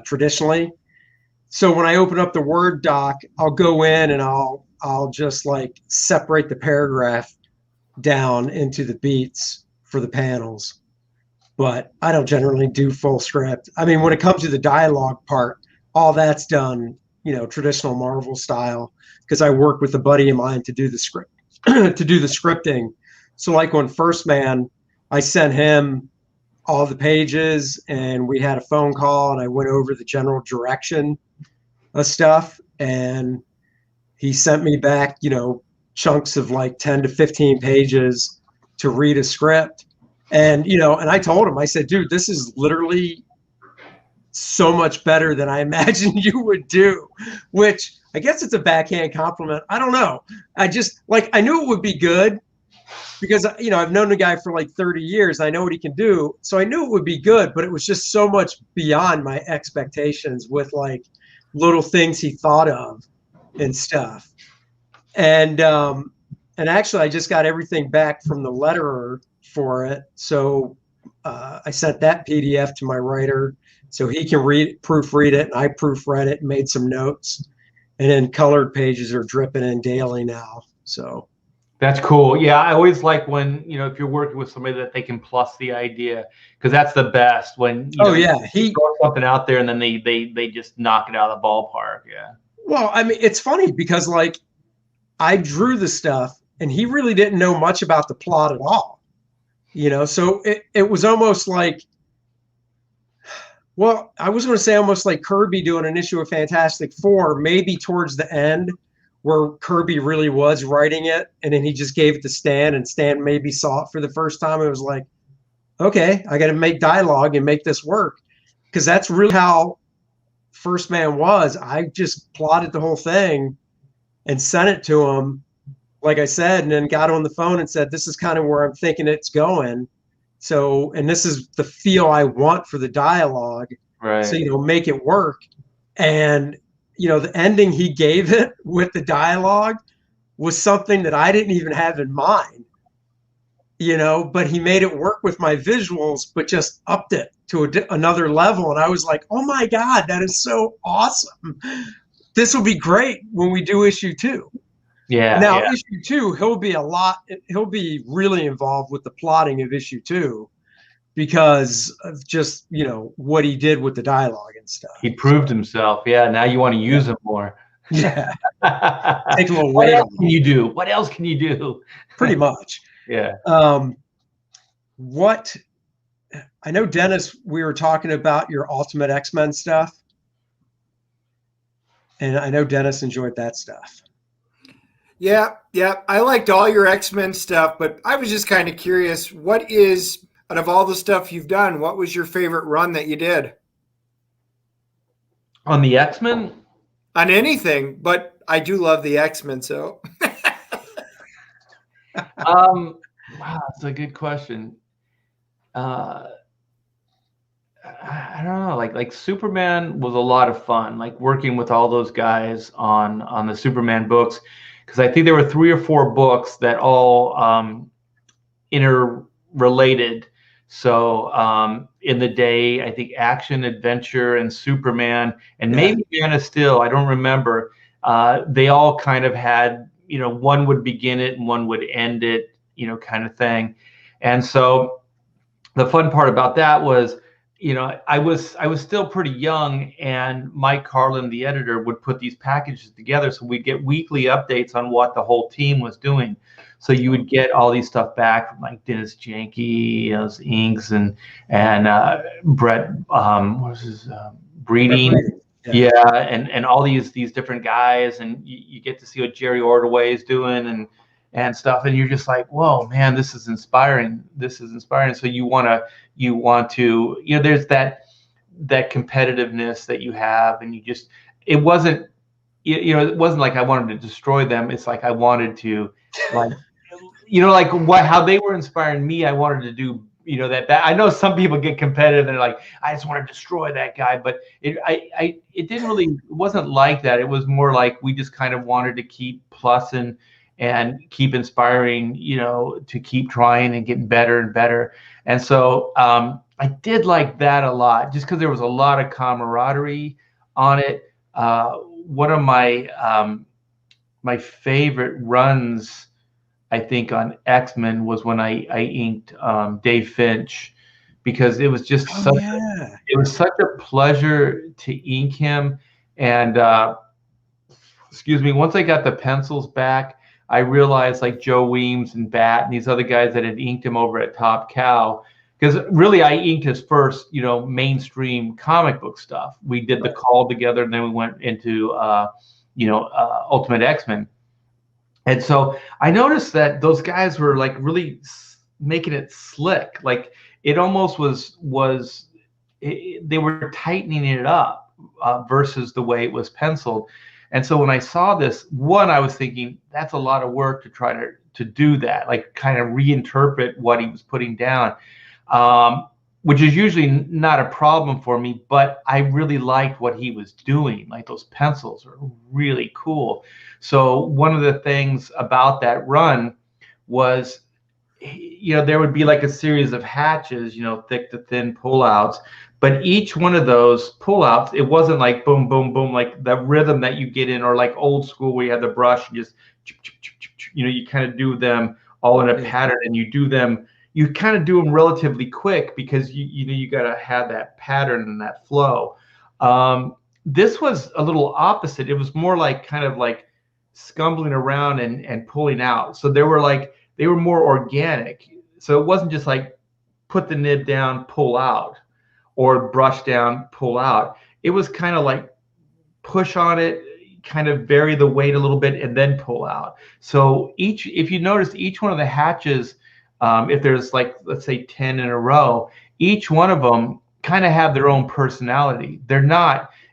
traditionally. So when I open up the Word doc, I'll go in and I'll just like separate the paragraph down into the beats for the panels. But I don't generally do full script. I mean, when it comes to the dialogue part, all that's done, traditional Marvel style, because I work with a buddy of mine to do the script, to do the scripting. So like on First Man, I sent him all the pages and we had a phone call and I went over the general direction of stuff. And he sent me back, chunks of like 10 to 15 pages to read a script. And, and I told him, I said, dude, this is literally so much better than I imagined you would do, which I guess it's a backhand compliment. I don't know. I just I knew it would be good because, I've known the guy for like 30 years. I know what he can do. So I knew it would be good, but it was just so much beyond my expectations with like little things he thought of and stuff. And actually I just got everything back from the letterer for it. So I sent that PDF to my writer so he can proofread it, and I proofread it and made some notes. And then colored pages are dripping in daily now. So that's cool. Yeah, I always like when, if you're working with somebody that they can plus the idea, because that's the best when he throws something out there and then they just knock it out of the ballpark. Yeah. Well, I mean, it's funny because like I drew the stuff and he really didn't know much about the plot at all. So it was almost like, well, I was going to say almost like Kirby doing an issue of Fantastic Four, maybe towards the end where Kirby really was writing it. And then he just gave it to Stan, and Stan maybe saw it for the first time. It was like, okay, I got to make dialogue and make this work. Because that's really how First Man was. I just plotted the whole thing and sent it to him, like I said, and then got on the phone and said, this is kind of where I'm thinking it's going. So, and this is the feel I want for the dialogue. Right. So, make it work. And, the ending he gave it with the dialogue was something that I didn't even have in mind, but he made it work with my visuals, but just upped it to another level. And I was like, oh my God, that is so awesome. This will be great when we do issue 2. Yeah. Now, issue 2, he'll be really involved with the plotting of issue 2 because of just, what he did with the dialogue and stuff. He proved himself. Yeah. Now you want to use him more. Yeah. Take a little What weight. else can you do? What else can you do? Pretty much. Yeah. I know, Dennis, we were talking about your Ultimate X-Men stuff. And I know Dennis enjoyed that stuff. Yeah. I liked all your X-Men stuff, but I was just kind of curious, what is, out of all the stuff you've done, what was your favorite run that you did? On the X-Men? On anything, but I do love the X-Men, so. Wow, that's a good question. I don't know, like Superman was a lot of fun, like working with all those guys on the Superman books, because I think there were 3 or 4 books that all interrelated. So in the day, I think Action, Adventure, and Superman, and maybe Man of Steel, I don't remember. They all kind of had, one would begin it and one would end it, kind of thing. And so the fun part about that was, I was still pretty young, and Mike Carlin, the editor, would put these packages together, so we'd get weekly updates on what the whole team was doing. So you would get all these stuff back from like Dennis Janke, those inks, and Brett, what was his Breeding. Yeah, and all these different guys, and you get to see what Jerry Ordway is doing and stuff, and you're just like, whoa, man, this is inspiring. This is inspiring. So you want to, there's that competitiveness that you have, and it wasn't, it wasn't like I wanted to destroy them. It's like I wanted to, like, how they were inspiring me. I wanted to do, that I know some people get competitive and they're like, I just want to destroy that guy, but it didn't really, it wasn't like that. It was more like we just kind of wanted to keep plussing and keep inspiring, to keep trying and getting better and better. And so I did like that a lot, just because there was a lot of camaraderie on it. One of my favorite runs, I think, on X-Men was when I inked Dave Finch, because it was just it was such a pleasure to ink him. And excuse me, once I got the pencils back, I realized, like, Joe Weems and Bat and these other guys that had inked him over at Top Cow, because really I inked his first, mainstream comic book stuff. We did the Call together, and then we went into Ultimate X-Men. And so I noticed that those guys were like really making it slick. Like, it almost they were tightening it up versus the way it was penciled. And so when I saw this, I was thinking, that's a lot of work to try to do that, like kind of reinterpret what he was putting down, which is usually not a problem for me, but I really liked what he was doing. Like, those pencils are really cool. So one of the things about that run was, there would be like a series of hatches, thick to thin pullouts, but each one of those pullouts, it wasn't like boom, boom, boom, like the rhythm that you get in, or like old school where you had the brush and just, you kind of do them all in a pattern, and you kind of do them relatively quick, because you got to have that pattern and that flow. This was a little opposite. It was more like kind of like scumbling around and pulling out. So they were more organic. So it wasn't just like put the nib down, pull out, or brush down, pull out. It was kind of like push on it, kind of vary the weight a little bit, and then pull out. So if you notice, each one of the hatches, if there's like, let's say 10 in a row, each one of them kind of have their own personality.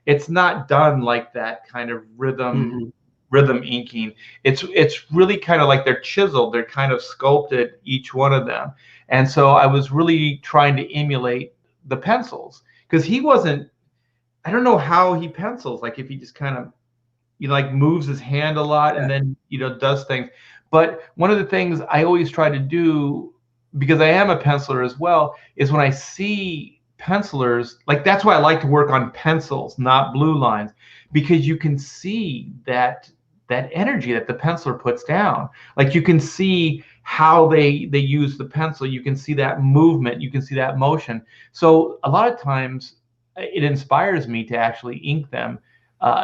It's not done like that kind of rhythm inking. It's really kind of like they're chiseled. They're kind of sculpted, each one of them. And so I was really trying to emulate the pencils, because he wasn't, I don't know how he pencils, like if he just kind of, like moves his hand a lot and then, does things. But one of the things I always try to do, because I am a penciler as well, is when I see pencilers, like, that's why I like to work on pencils, not blue lines, because you can see that energy that the penciler puts down. Like, you can see how they use the pencil. You can see that movement. You can see that motion. So a lot of times it inspires me to actually ink them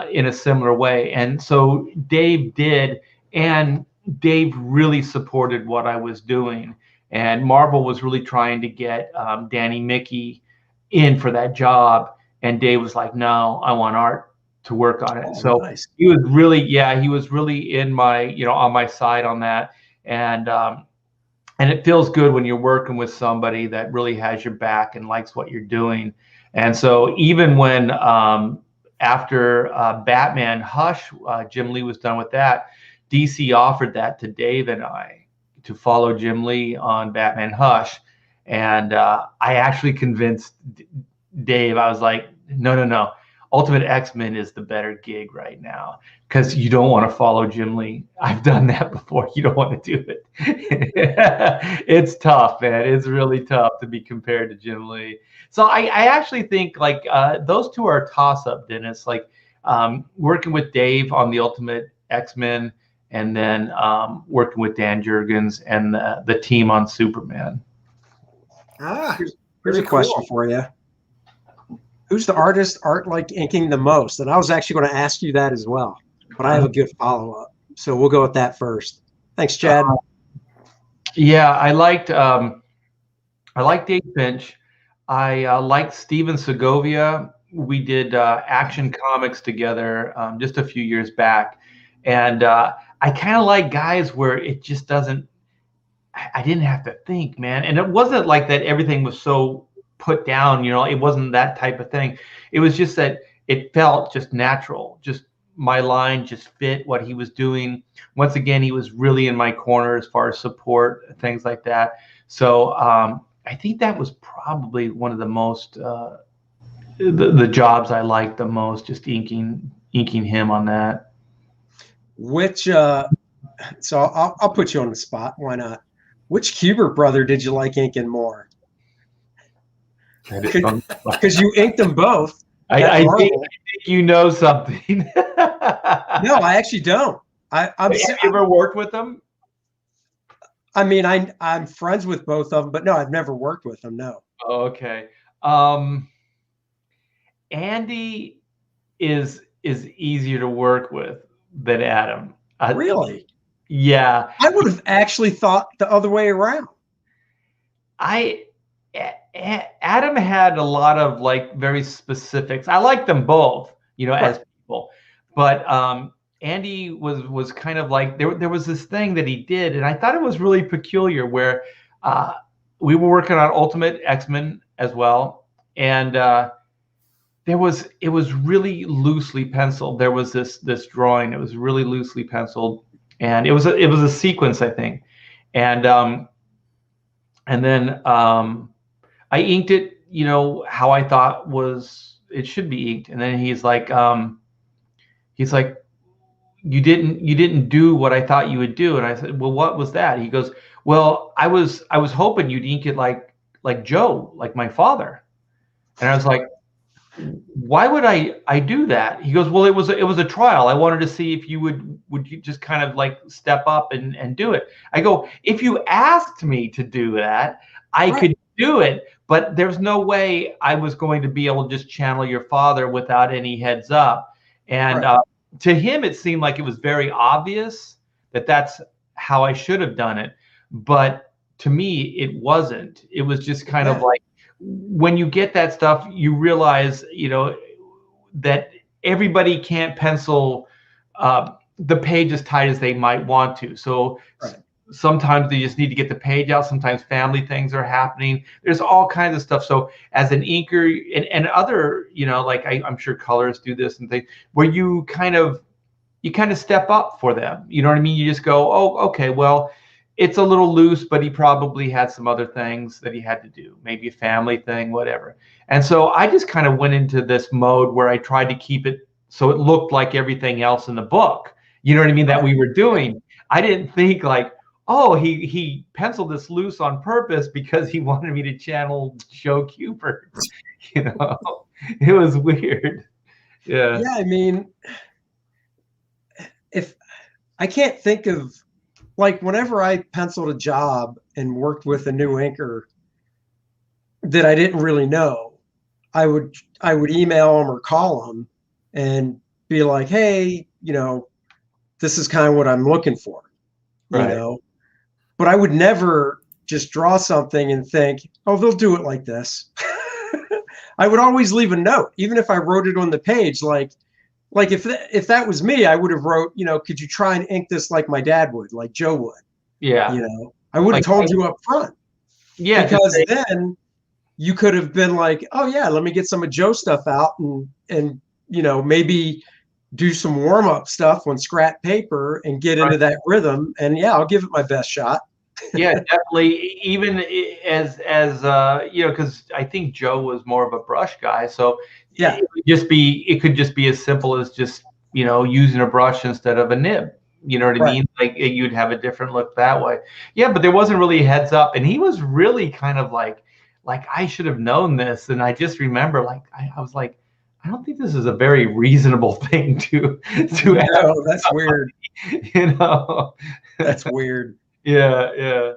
in a similar way. And so Dave did, and Dave really supported what I was doing. And Marvel was really trying to get Danny Mickey in for that job. And Dave was like, no, I want Art to work on it. Oh, so nice. He was really in my, on my side on that. And it feels good when you're working with somebody that really has your back and likes what you're doing. And so even when after Batman Hush, Jim Lee was done with that, DC offered that to Dave and I to follow Jim Lee on Batman Hush. And I actually convinced Dave. I was like, no. Ultimate X-Men is the better gig right now, because you don't want to follow Jim Lee. I've done that before. You don't want to do it. It's tough, man. It's really tough to be compared to Jim Lee. So I actually think, like, those two are a toss-up, Dennis. Like, working with Dave on the Ultimate X-Men, and then working with Dan Jurgens and the team on Superman. Here's very a question cool. for you. Who's the artist Art like inking the most? And I was actually going to ask you that as well, but I have a good follow-up. So we'll go with that first. Thanks, Chad. Yeah, I liked Dave Finch. I liked Steven Segovia. We did Action Comics together just a few years back, and I kind of like guys where it just doesn't. I didn't have to think, man, and it wasn't like that. Everything was so put down, it wasn't that type of thing. It was just that it felt just natural. Just my line just fit what he was doing. Once again, he was really in my corner as far as support, things like that. So I think that was probably one of the most the jobs I liked the most, just inking him on that. Which so I'll put you on the spot. Why not? Which Kubert brother did you like inking more? Because you inked them both. I think you know something. No, I actually don't. Have you ever worked with them? I mean, I'm friends with both of them, but no, I've never worked with them. No. Oh, okay. Andy is easier to work with than Adam. Really? Yeah. I would have actually thought the other way around. Adam had a lot of like very specifics. I like them both, Right. as people, but Andy was kind of like there was this thing that he did, and I thought it was really peculiar where we were working on Ultimate X-Men as well, and it was really loosely penciled. There was this drawing. It was really loosely penciled, and it was a sequence, I think, and then I inked it, how I thought it should be inked, and then he's like, you didn't do what I thought you would do, and I said, well, what was that? He goes, well, I was hoping you'd ink it like Joe, like my father, and I was like, why would I do that? He goes, well, it was a trial. I wanted to see if you would you just kind of like step up and do it. I go, if you asked me to do that, I could do it, but there's no way I was going to be able to just channel your father without any heads up. And to him, it seemed like it was very obvious that that's how I should have done it. But to me, it wasn't. It was just kind of like, when you get that stuff, you realize, that everybody can't pencil the page as tight as they might want to. So sometimes they just need to get the page out. Sometimes family things are happening. There's all kinds of stuff. So as an inker and other, like I'm sure colorists do this and things, where you kind of step up for them. You know what I mean? You just go, oh, okay, well, it's a little loose, but he probably had some other things that he had to do, maybe a family thing, whatever. And so I just kind of went into this mode where I tried to keep it so it looked like everything else in the book. You know what I mean? That we were doing. I didn't think like, oh, he penciled this loose on purpose because he wanted me to channel Joe Kubert. It was weird. Yeah. Yeah, I mean, if I can't think of, like, whenever I penciled a job and worked with a new inker that I didn't really know, I would email them or call them and be like, hey, this is kind of what I'm looking for, but I would never just draw something and think, oh, they'll do it like this. I would always leave a note, even if I wrote it on the page, like if that was me, I would have wrote, could you try and ink this like my dad would, like Joe would? Yeah. I would have told you up front. Yeah. Because then you could have been like, oh yeah, let me get some of Joe's stuff out and maybe do some warm up stuff on scrap paper and get into that rhythm. And yeah, I'll give it my best shot. Yeah, definitely. Even as because I think Joe was more of a brush guy, so yeah, it could just be as simple as just using a brush instead of a nib. You know what I mean? Like you'd have a different look that way. Yeah, but there wasn't really heads up, and he was really kind of like I should have known this, and I just remember I was like, I don't think this is a very reasonable thing to have. No, that's weird. That's weird. Yeah.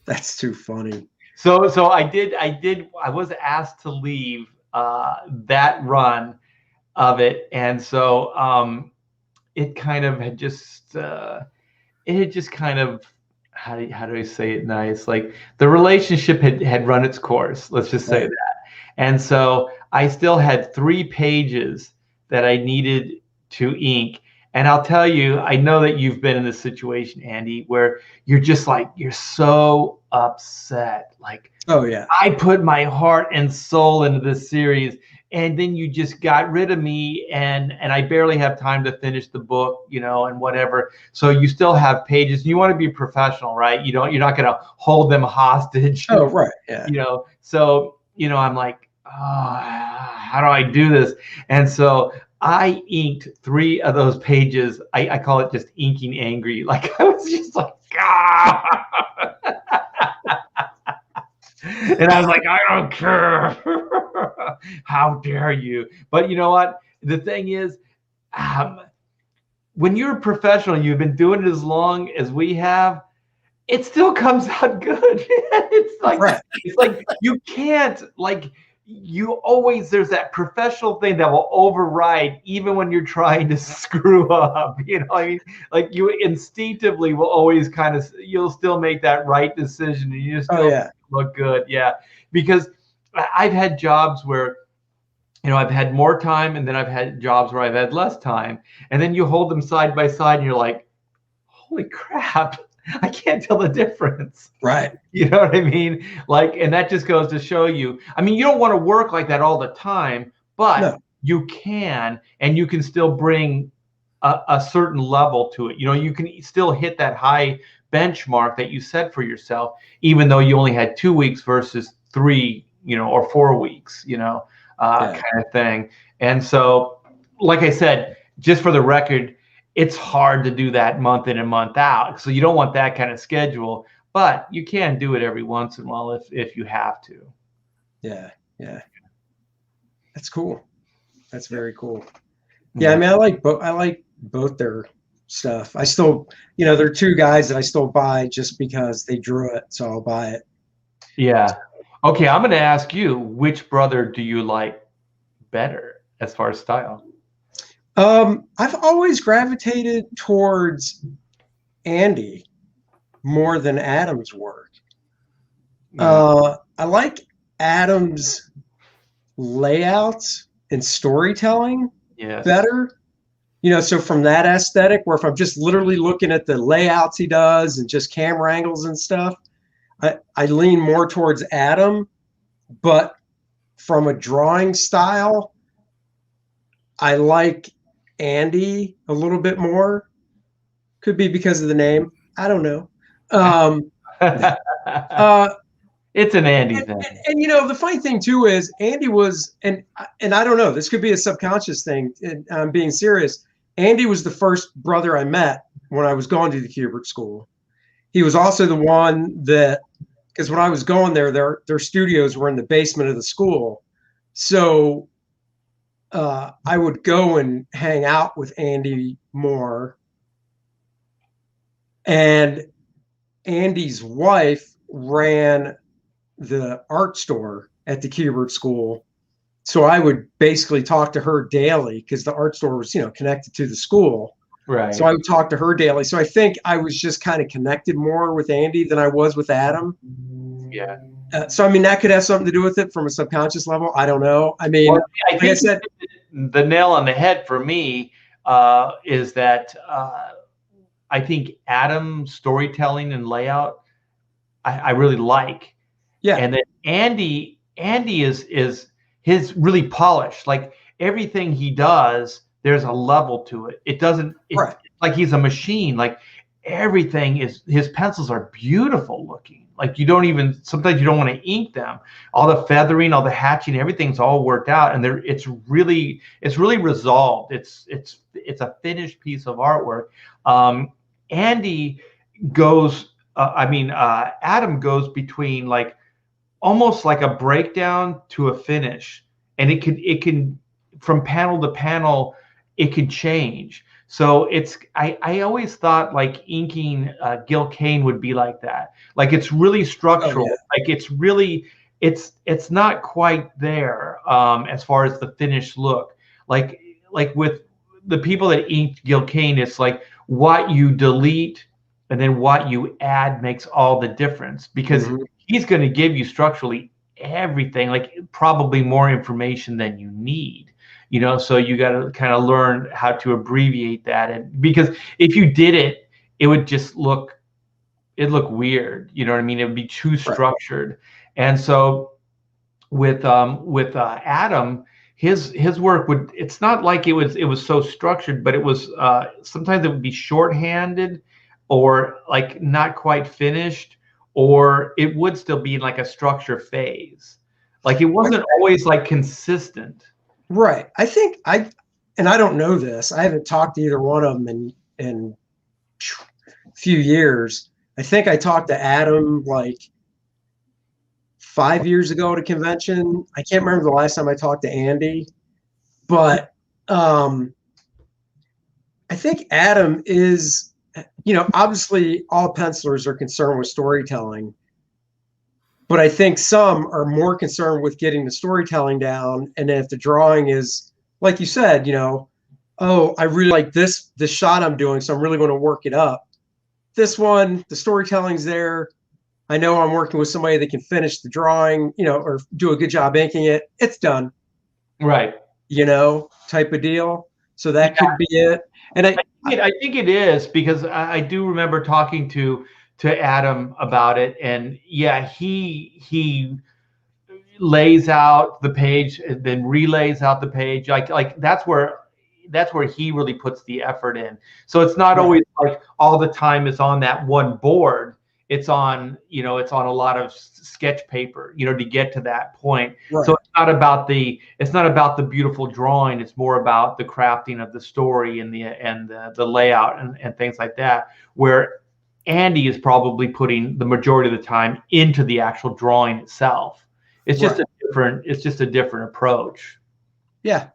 That's too funny. So I was asked to leave that run of it, and so it kind of had just it had just kind of, how do I say it nice? Like the relationship had run its course. Let's just say Right. that. And so I still had 3 pages that I needed to ink. And I'll tell you, I know that you've been in this situation, Andy, where you're just like, you're so upset. Like, Oh yeah. I put my heart and soul into this series, and then you just got rid of me, and I barely have time to finish the book, and whatever. So you still have pages. You want to be professional, right? You're not going to hold them hostage. Oh right. Yeah. So I'm like, oh, how do I do this? And so I inked 3 of those pages. I call it just inking angry. Like I was just like, ah. And I was like, I don't care. How dare you? But you know what? The thing is, when you're a professional, you've been doing it as long as we have, it still comes out good. It's like, Right. it's like you can't, like, there's that professional thing that will override even when you're trying to screw up. I mean, like you instinctively will always you'll still make that right decision, and you still look good. Yeah. Because I've had jobs where, I've had more time, and then I've had jobs where I've had less time. And then you hold them side by side and you're like, holy crap, I can't tell the difference. Right. You know what I mean? Like, and that just goes to show you, I mean, you don't want to work like that all the time, but you can, and you can still bring a certain level to it. You can still hit that high benchmark that you set for yourself, even though you only had 2 weeks versus 3, or 4 weeks, kind of thing. And so, like I said, just for the record, it's hard to do that month in and month out. So you don't want that kind of schedule, but you can do it every once in a while if you have to. Yeah. Yeah. That's cool. That's very cool. Yeah. I mean, I like both their stuff. I still, there are 2 guys that I still buy just because they drew it. So I'll buy it. Yeah. Okay. I'm going to ask you, which brother do you like better as far as style? I've always gravitated towards Andy more than Adam's work. I like Adam's layouts and storytelling better. So from that aesthetic, where if I'm just literally looking at the layouts he does and just camera angles and stuff, I lean more towards Adam. But from a drawing style, I like Andy a little bit more. Could be because of the name. I don't know. It's an Andy thing. And the funny thing too is Andy was, and I don't know, this could be a subconscious thing, and I'm being serious. Andy was the first brother I met when I was going to the Thibert school. He was also the one that, because when I was going there, their studios were in the basement of the school. So I would go and hang out with Andy more. And Andy's wife ran the art store at the Thibert school. So I would basically talk to her daily because the art store was, connected to the school. Right. So I would talk to her daily. So I think I was just kind of connected more with Andy than I was with Adam. Yeah. So, I mean, that could have something to do with it from a subconscious level. I don't know. I mean, I think the nail on the head for me is that I think Adam's storytelling and layout, I really like. Yeah. And then Andy is his really polished. Like everything he does, there's a level to it. It doesn't, it's like he's a machine. Like everything his pencils are beautiful looking. Like sometimes you don't want to ink them. All the feathering, all the hatching, everything's all worked out, and it's really resolved. It's a finished piece of artwork. Andy goes, Adam goes between like almost like a breakdown to a finish, and it can from panel to panel, it can change. So I always thought like inking Gil Kane would be like that. Like it's really structural. yeah. Like it's not quite there as far as the finished look. Like with the people that inked Gil Kane, it's like what you delete and then what you add makes all the difference because he's going to give you structurally everything, like probably more information than you need. So you got to kind of learn how to abbreviate that, and because if you did it, it would just look weird. You know what I mean? It would be too structured. And so with Adam, his work would, it's not like it was so structured, but it was sometimes it would be shorthanded or like not quite finished, or it would still be in like a structure phase. Like it wasn't always like consistent. Right. I think and I don't know this. I haven't talked to either one of them in a few years. I think I talked to Adam like 5 years ago at a convention. I can't remember the last time I talked to Andy, but I think Adam is, obviously all pencilers are concerned with storytelling, but I think some are more concerned with getting the storytelling down. And if the drawing is, like you said, oh, I really like this shot I'm doing, so I'm really going to work it up. This one, the storytelling's there. I know I'm working with somebody that can finish the drawing, or do a good job inking it. It's done. Right. Type of deal. So that could be it. And I think it is, because I do remember talking to Adam about it, and yeah, he lays out the page and then relays out the page. Like that's where he really puts the effort in. So it's not always like all the time is on that one board. It's on a lot of sketch paper, to get to that point. Right. So it's not about the beautiful drawing. It's more about the crafting of the story and the layout and things like that, where Andy is probably putting the majority of the time into the actual drawing itself. It's just a different approach. Yeah.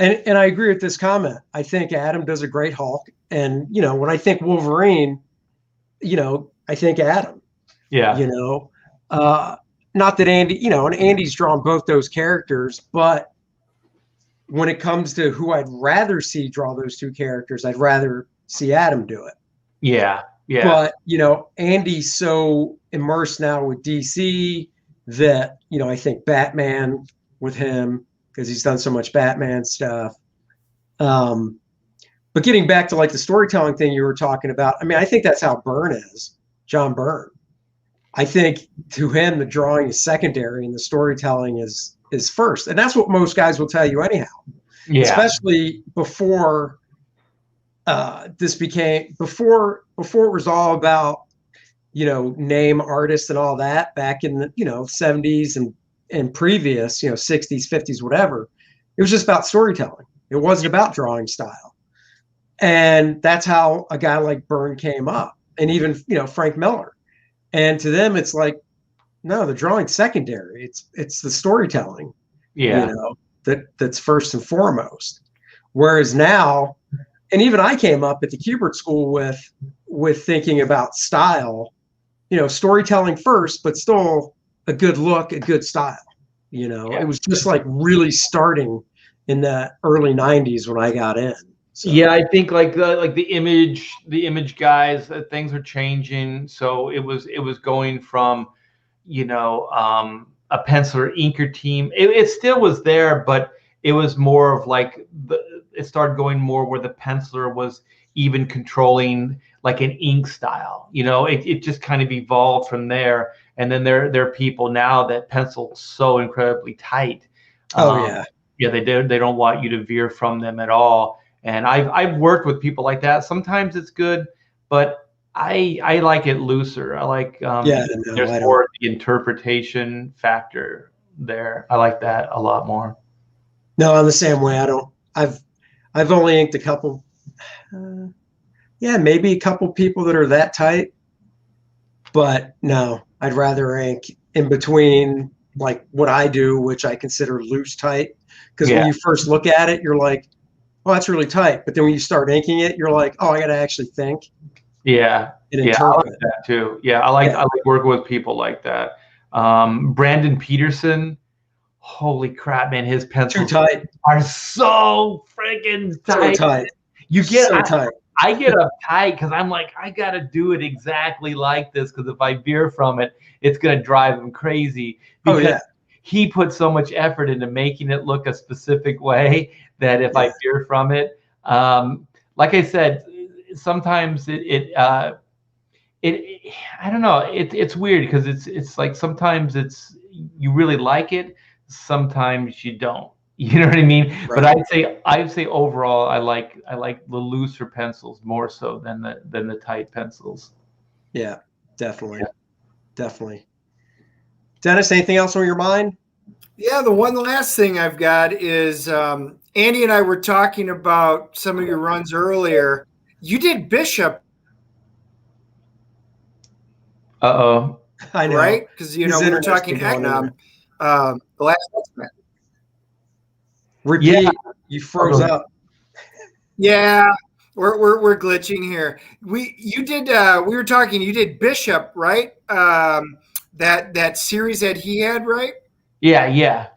And I agree with this comment. I think Adam does a great Hulk. And, when I think Wolverine, I think Adam. Yeah. Not that Andy, and Andy's drawn both those characters, but when it comes to who I'd rather see draw those two characters, I'd rather see Adam do it. Yeah. Yeah. But, Andy's so immersed now with DC that, I think Batman with him, because he's done so much Batman stuff. But getting back to like the storytelling thing you were talking about, I mean, I think that's how Byrne is, John Byrne. I think to him, the drawing is secondary and the storytelling is first. And that's what most guys will tell you anyhow. Yeah. Especially before before it was all about, name artists and all that back in the, 70s and previous, 60s, 50s, whatever. It was just about storytelling. It wasn't about drawing style. And that's how a guy like Byrne came up, and even, Frank Miller. And to them, it's like, no, the drawing's secondary. It's the storytelling, that's first and foremost. Whereas now, and even I came up at the Kubert School with thinking about style, storytelling first, but still a good look, a good style. It was just like really starting in the early 90s when I got in. So. Yeah, I think like the image guys, things are changing. So it was going from, a penciler inker team. It still was there, but it was more of like it started going more where the penciler was even controlling like an ink style. It just kind of evolved from there. And then there are people now that pencil so incredibly tight. Yeah, they don't want you to veer from them at all. And I've worked with people like that. Sometimes it's good, but I like it looser. I like there's more of the interpretation factor there. I like that a lot more. No, I'm the same way. I've only inked a couple. Maybe a couple people that are that tight. But no, I'd rather ink in between, like what I do, which I consider loose tight. Because when you first look at it, you're like, oh, that's really tight. But then when you start inking it, you're like, oh, I got to actually think Yeah, and yeah, I like interpret. that too. Yeah, I like working with people like that. Brandon Peterson, holy crap, man, his Too pencils tight. are so freaking So tight. tight. You get, So tight. I get uptight because I'm like, I got to do it exactly like this because if I veer from it, it's going to drive him crazy Oh, because yeah. he put so much effort into making it look a specific way that if I veer from it, like I said, sometimes it I don't know, it's weird because it's like sometimes you really like it, sometimes you don't. You know what I mean? Right. But I'd say overall I like the looser pencils more so than the tight pencils. Yeah, definitely. Definitely. Dennis, anything else on your mind? Yeah, the one last thing I've got is Andy and I were talking about some of your runs earlier. You did Bishop, Uh-oh. I know. right? Because we were talking the last X-Men. Repeat. Yeah. You froze up. Yeah, we're glitching here. We were talking. You did Bishop, right? That series that he had, right? Yeah.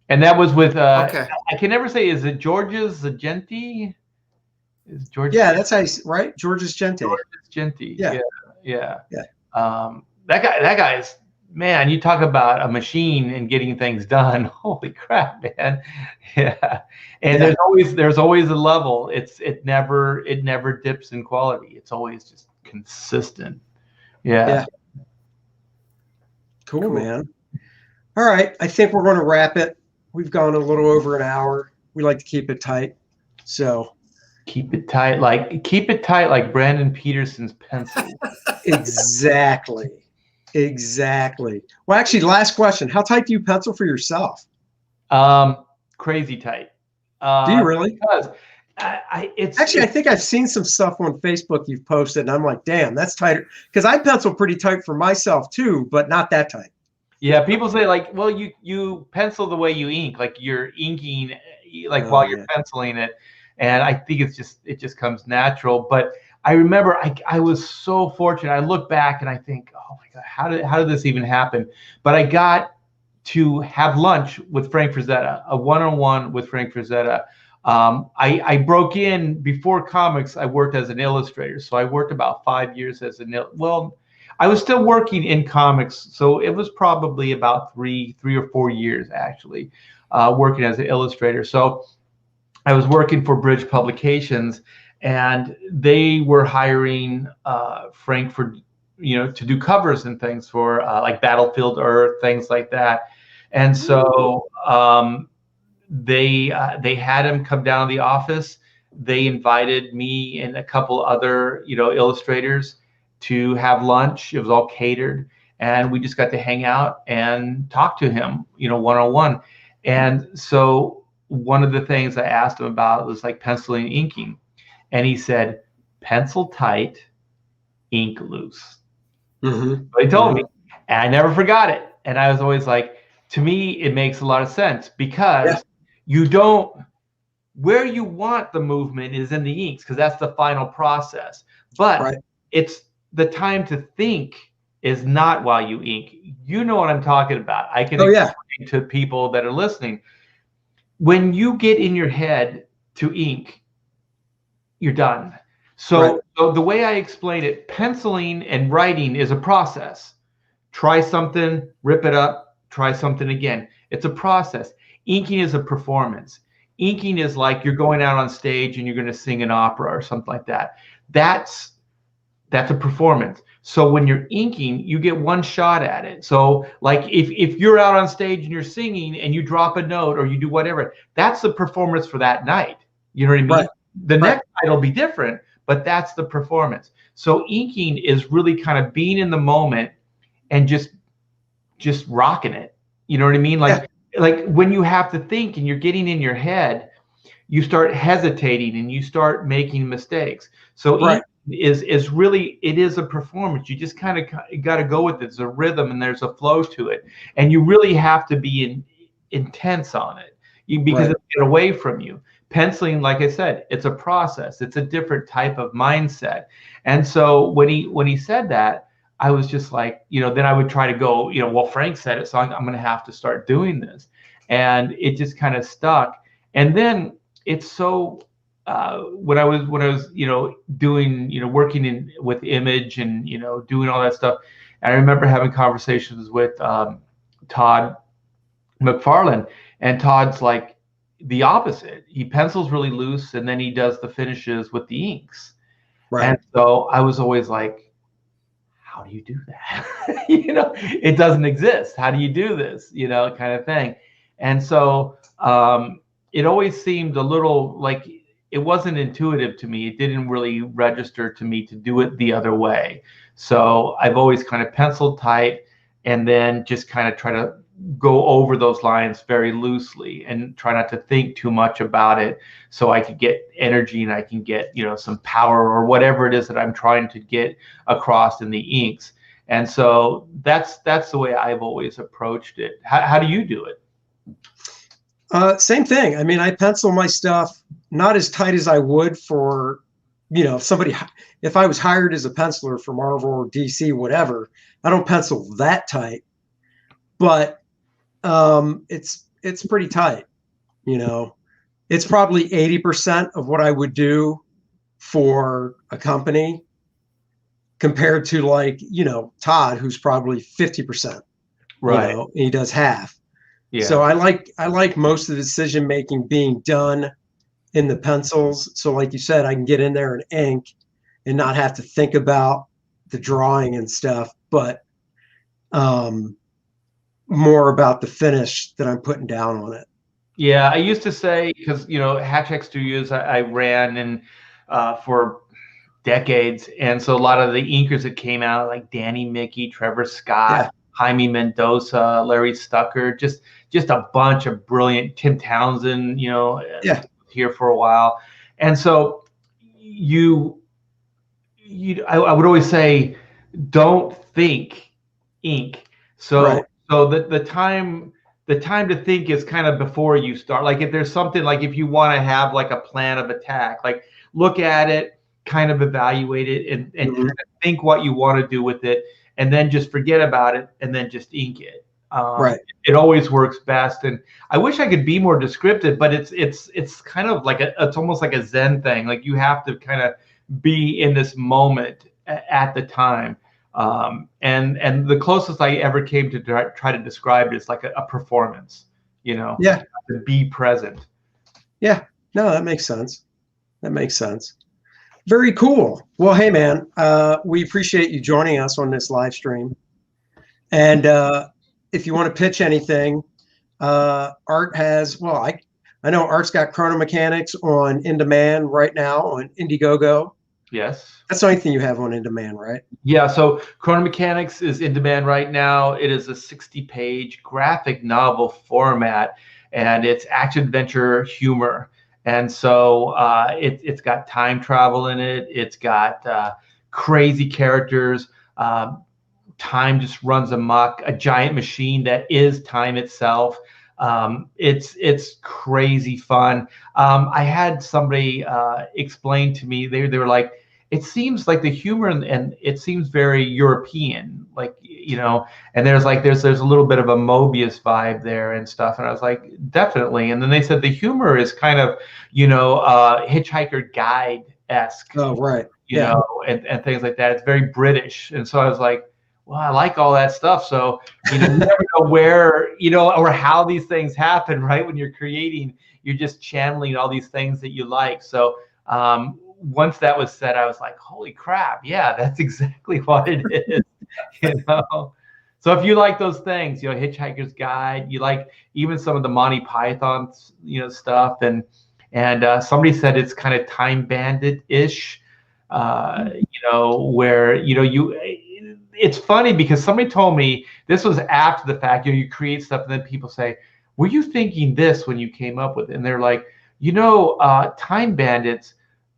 And that was with Okay. I can never say, is it George's Genti? Is George? Yeah, that's how right? George's Gente. George's Genti. Yeah. Yeah. Yeah. That guy's, man, you talk about a machine and getting things done. Holy crap, man. Yeah. And there's always a level. It never dips in quality. It's always just consistent. Yeah. Cool, man. All right. I think we're going to wrap it. We've gone a little over an hour. We like to keep it tight. So keep it tight like Brandon Peterson's pencil. Exactly. Well, actually, last question. How tight do you pencil for yourself? Crazy tight. Do you really? Because I think I've seen some stuff on Facebook you've posted, and I'm like, damn, that's tighter. Because I pencil pretty tight for myself too, but not that tight. Yeah, people say like, well, you pencil the way you ink, like you're inking like while you're penciling it, and I think it just comes natural. But I remember I was so fortunate. I look back and I think, oh my God, how did this even happen? But I got to have lunch with Frank Frazetta, a one-on-one with Frank Frazetta. I broke in before comics. I worked as an illustrator, so I worked about 5 years as I was still working in comics, so it was probably about three or 4 years actually, working as an illustrator. So I was working for Bridge Publications, and they were hiring Frank for to do covers and things for like Battlefield Earth, things like that. And so they had him come down to the office. They invited me and a couple other illustrators to have lunch. It was all catered, and we just got to hang out and talk to him, one-on-one. And so one of the things I asked him about was like penciling and inking, and he said, pencil tight, ink loose. Mm-hmm. So he told me, and I never forgot it. And I was always like, to me, it makes a lot of sense because you don't, where you want the movement is in the inks because that's the final process. But it's the time to think is not while you ink. You know what I'm talking about. I can explain to people that are listening. When you get in your head to ink, you're done. So the way I explain it, penciling and writing is a process. Try something, rip it up, try something again. It's a process. Inking is a performance. Inking is like you're going out on stage and you're going to sing an opera or something like that. That's a performance. So when you're inking, you get one shot at it. So like if you're out on stage and you're singing and you drop a note or you do whatever, that's the performance for that night. You know what I mean? The next night will be different, but that's the performance. So inking is really kind of being in the moment and just rocking it. You know what I mean? Like when you have to think and you're getting in your head, you start hesitating and you start making mistakes. So is really, it is a performance. You just kind of got to go with it. There's a rhythm and there's a flow to it, and you really have to be intense on it because it'll get away from you. penciling, like I said, it's a process. It's a different type of mindset. And so when he said that, I was just like, then I would try to go, well, Frank said it, so I'm going to have to start doing this. And it just kind of stuck. And then it's so, when I was, doing, working with image and, doing all that stuff, I remember having conversations with Todd McFarlane, and Todd's like the opposite. He pencils really loose, and then he does the finishes with the inks. Right. And so I was always like, how do you do that? It doesn't exist. How do you do this? Kind of thing. And so it always seemed a little like it wasn't intuitive to me. It didn't really register to me to do it the other way. So I've always kind of penciled tight and then just kind of try to go over those lines very loosely and try not to think too much about it, so I could get energy and I can get, some power or whatever it is that I'm trying to get across in the inks. And so that's the way I've always approached it. How do you do it? Same thing. I mean, I pencil my stuff not as tight as I would for, if I was hired as a penciler for Marvel or DC, whatever, I don't pencil that tight, but it's pretty tight. It's probably 80% of what I would do for a company compared to Todd, who's probably 50%, right? And he does half. Yeah. So I like most of the decision making being done in the pencils. So like you said, I can get in there and ink and not have to think about the drawing and stuff, but more about the finish that I'm putting down on it. Yeah, I used to say, because Hatcheck Studios I ran and for decades, and so a lot of the inkers that came out, like Danny Mickey, Trevor Scott, Jaime Mendoza, Larry Stucker, just a bunch of brilliant, Tim Townsend, here for a while. And so I would always say, don't think ink. So right. So the time to think is kind of before you start. Like if there's something, like if you want to have like a plan of attack, like look at it, kind of evaluate it, and kind of think what you want to do with it, and then just forget about it, and then just ink it. Right. It always works best. And I wish I could be more descriptive, but it's kind of like it's almost like a Zen thing. Like you have to kind of be in this moment at the time. And the closest I ever came to try to describe it is like a performance, Yeah. To be present. Yeah. No, that makes sense. Very cool. Well, hey man, we appreciate you joining us on this live stream. And if you want to pitch anything, Art has, I know Art's got Chrono Mechanics on In Demand right now on Indiegogo. Yes. That's the only thing you have on In Demand, right? Yeah. So Chrono Mechanics is in demand right now. It is a 60-page graphic novel format, and it's action adventure humor. And so it's got time travel in it. It's got crazy characters. Time just runs amok. A giant machine that is time itself. It's crazy fun. I had somebody explain to me, they were like, it seems like the humor and it seems very European, like, and there's a little bit of a Mobius vibe there and stuff. And I was like, definitely. And then they said the humor is kind of, Hitchhiker Guide-esque. Oh, right. And things like that. It's very British. And so I was like, well, I like all that stuff. So, you never know where, or how these things happen, right? When you're creating, you're just channeling all these things that you like. So once that was said, I was like, holy crap. Yeah, that's exactly what it is, So if you like those things, Hitchhiker's Guide, you like even some of the Monty Python, stuff. And somebody said it's kind of Time Bandit-ish, where, it's funny because somebody told me, this was after the fact, you create stuff and then people say, were you thinking this when you came up with it? And they're like, Time Bandits,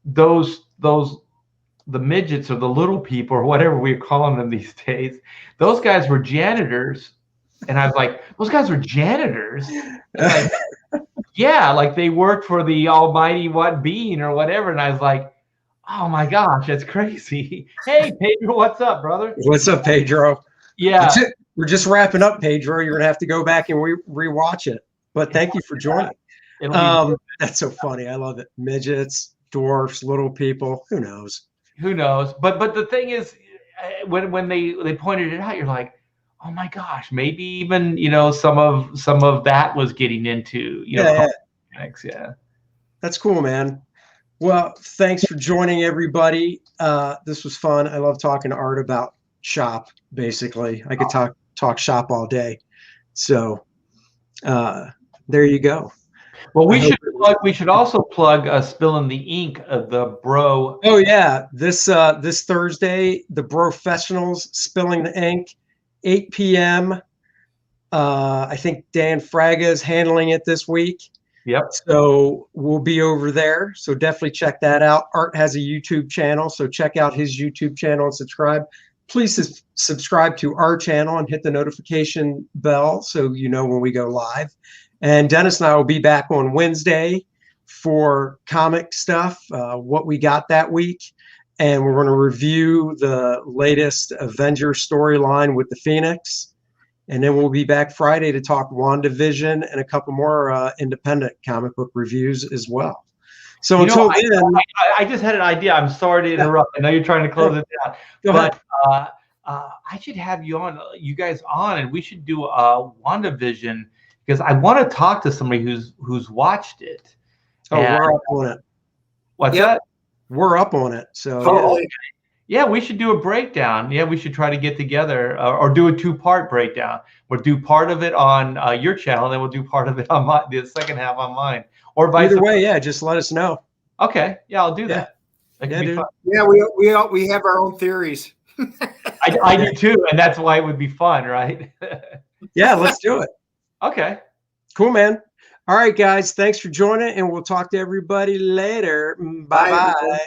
the midgets or the little people or whatever we're calling them these days, those guys were janitors. And I was like, those guys were janitors? Like, Yeah, like they worked for the almighty what being or whatever. And I was like, oh my gosh, that's crazy. Hey, Pedro, what's up, brother? What's up, Pedro? Yeah. That's it. We're just wrapping up, Pedro. You're gonna have to go back and rewatch it. But thank you for joining. That's so funny. I love it. Midgets, dwarfs, little people. Who knows? Who knows? But the thing is, when they pointed it out, you're like, oh my gosh, maybe even some of that was getting into comics. Yeah. That's cool, man. Well, thanks for joining, everybody. This was fun. I love talking to Art about shop. Basically, I could talk shop all day. So there you go. Well, we should also plug Spilling the Ink of the Bro. Oh yeah, this Thursday, the Brofessionals Spilling the Ink, 8 p.m. I think Dan Fraga is handling it this week. Yep. So we'll be over there. So definitely check that out. Art has a YouTube channel, so check out his YouTube channel and subscribe. Please subscribe to our channel and hit the notification bell so you know when we go live. And Dennis and I will be back on Wednesday for comic stuff, what we got that week. And we're going to review the latest Avengers storyline with the Phoenix. And then we'll be back Friday to talk WandaVision and a couple more independent comic book reviews as well. So until then, I just had an idea. I'm sorry to interrupt. I know you're trying to close it down, but I should have you guys on, and we should do a WandaVision because I want to talk to somebody who's watched it. Oh, we're up on it. What's that? We're up on it. So totally. Yeah, we should do a breakdown. Yeah, we should try to get together or do a 2-part breakdown. We'll do part of it on your channel, then we'll do part of it on the second half on mine. Or vice either way, yeah, just let us know. Okay, yeah, I'll do that. Dude. Yeah, we have our own theories. I do too, and that's why it would be fun, right? Yeah, let's do it. Okay. Cool, man. All right, guys, thanks for joining, and we'll talk to everybody later. Bye-bye.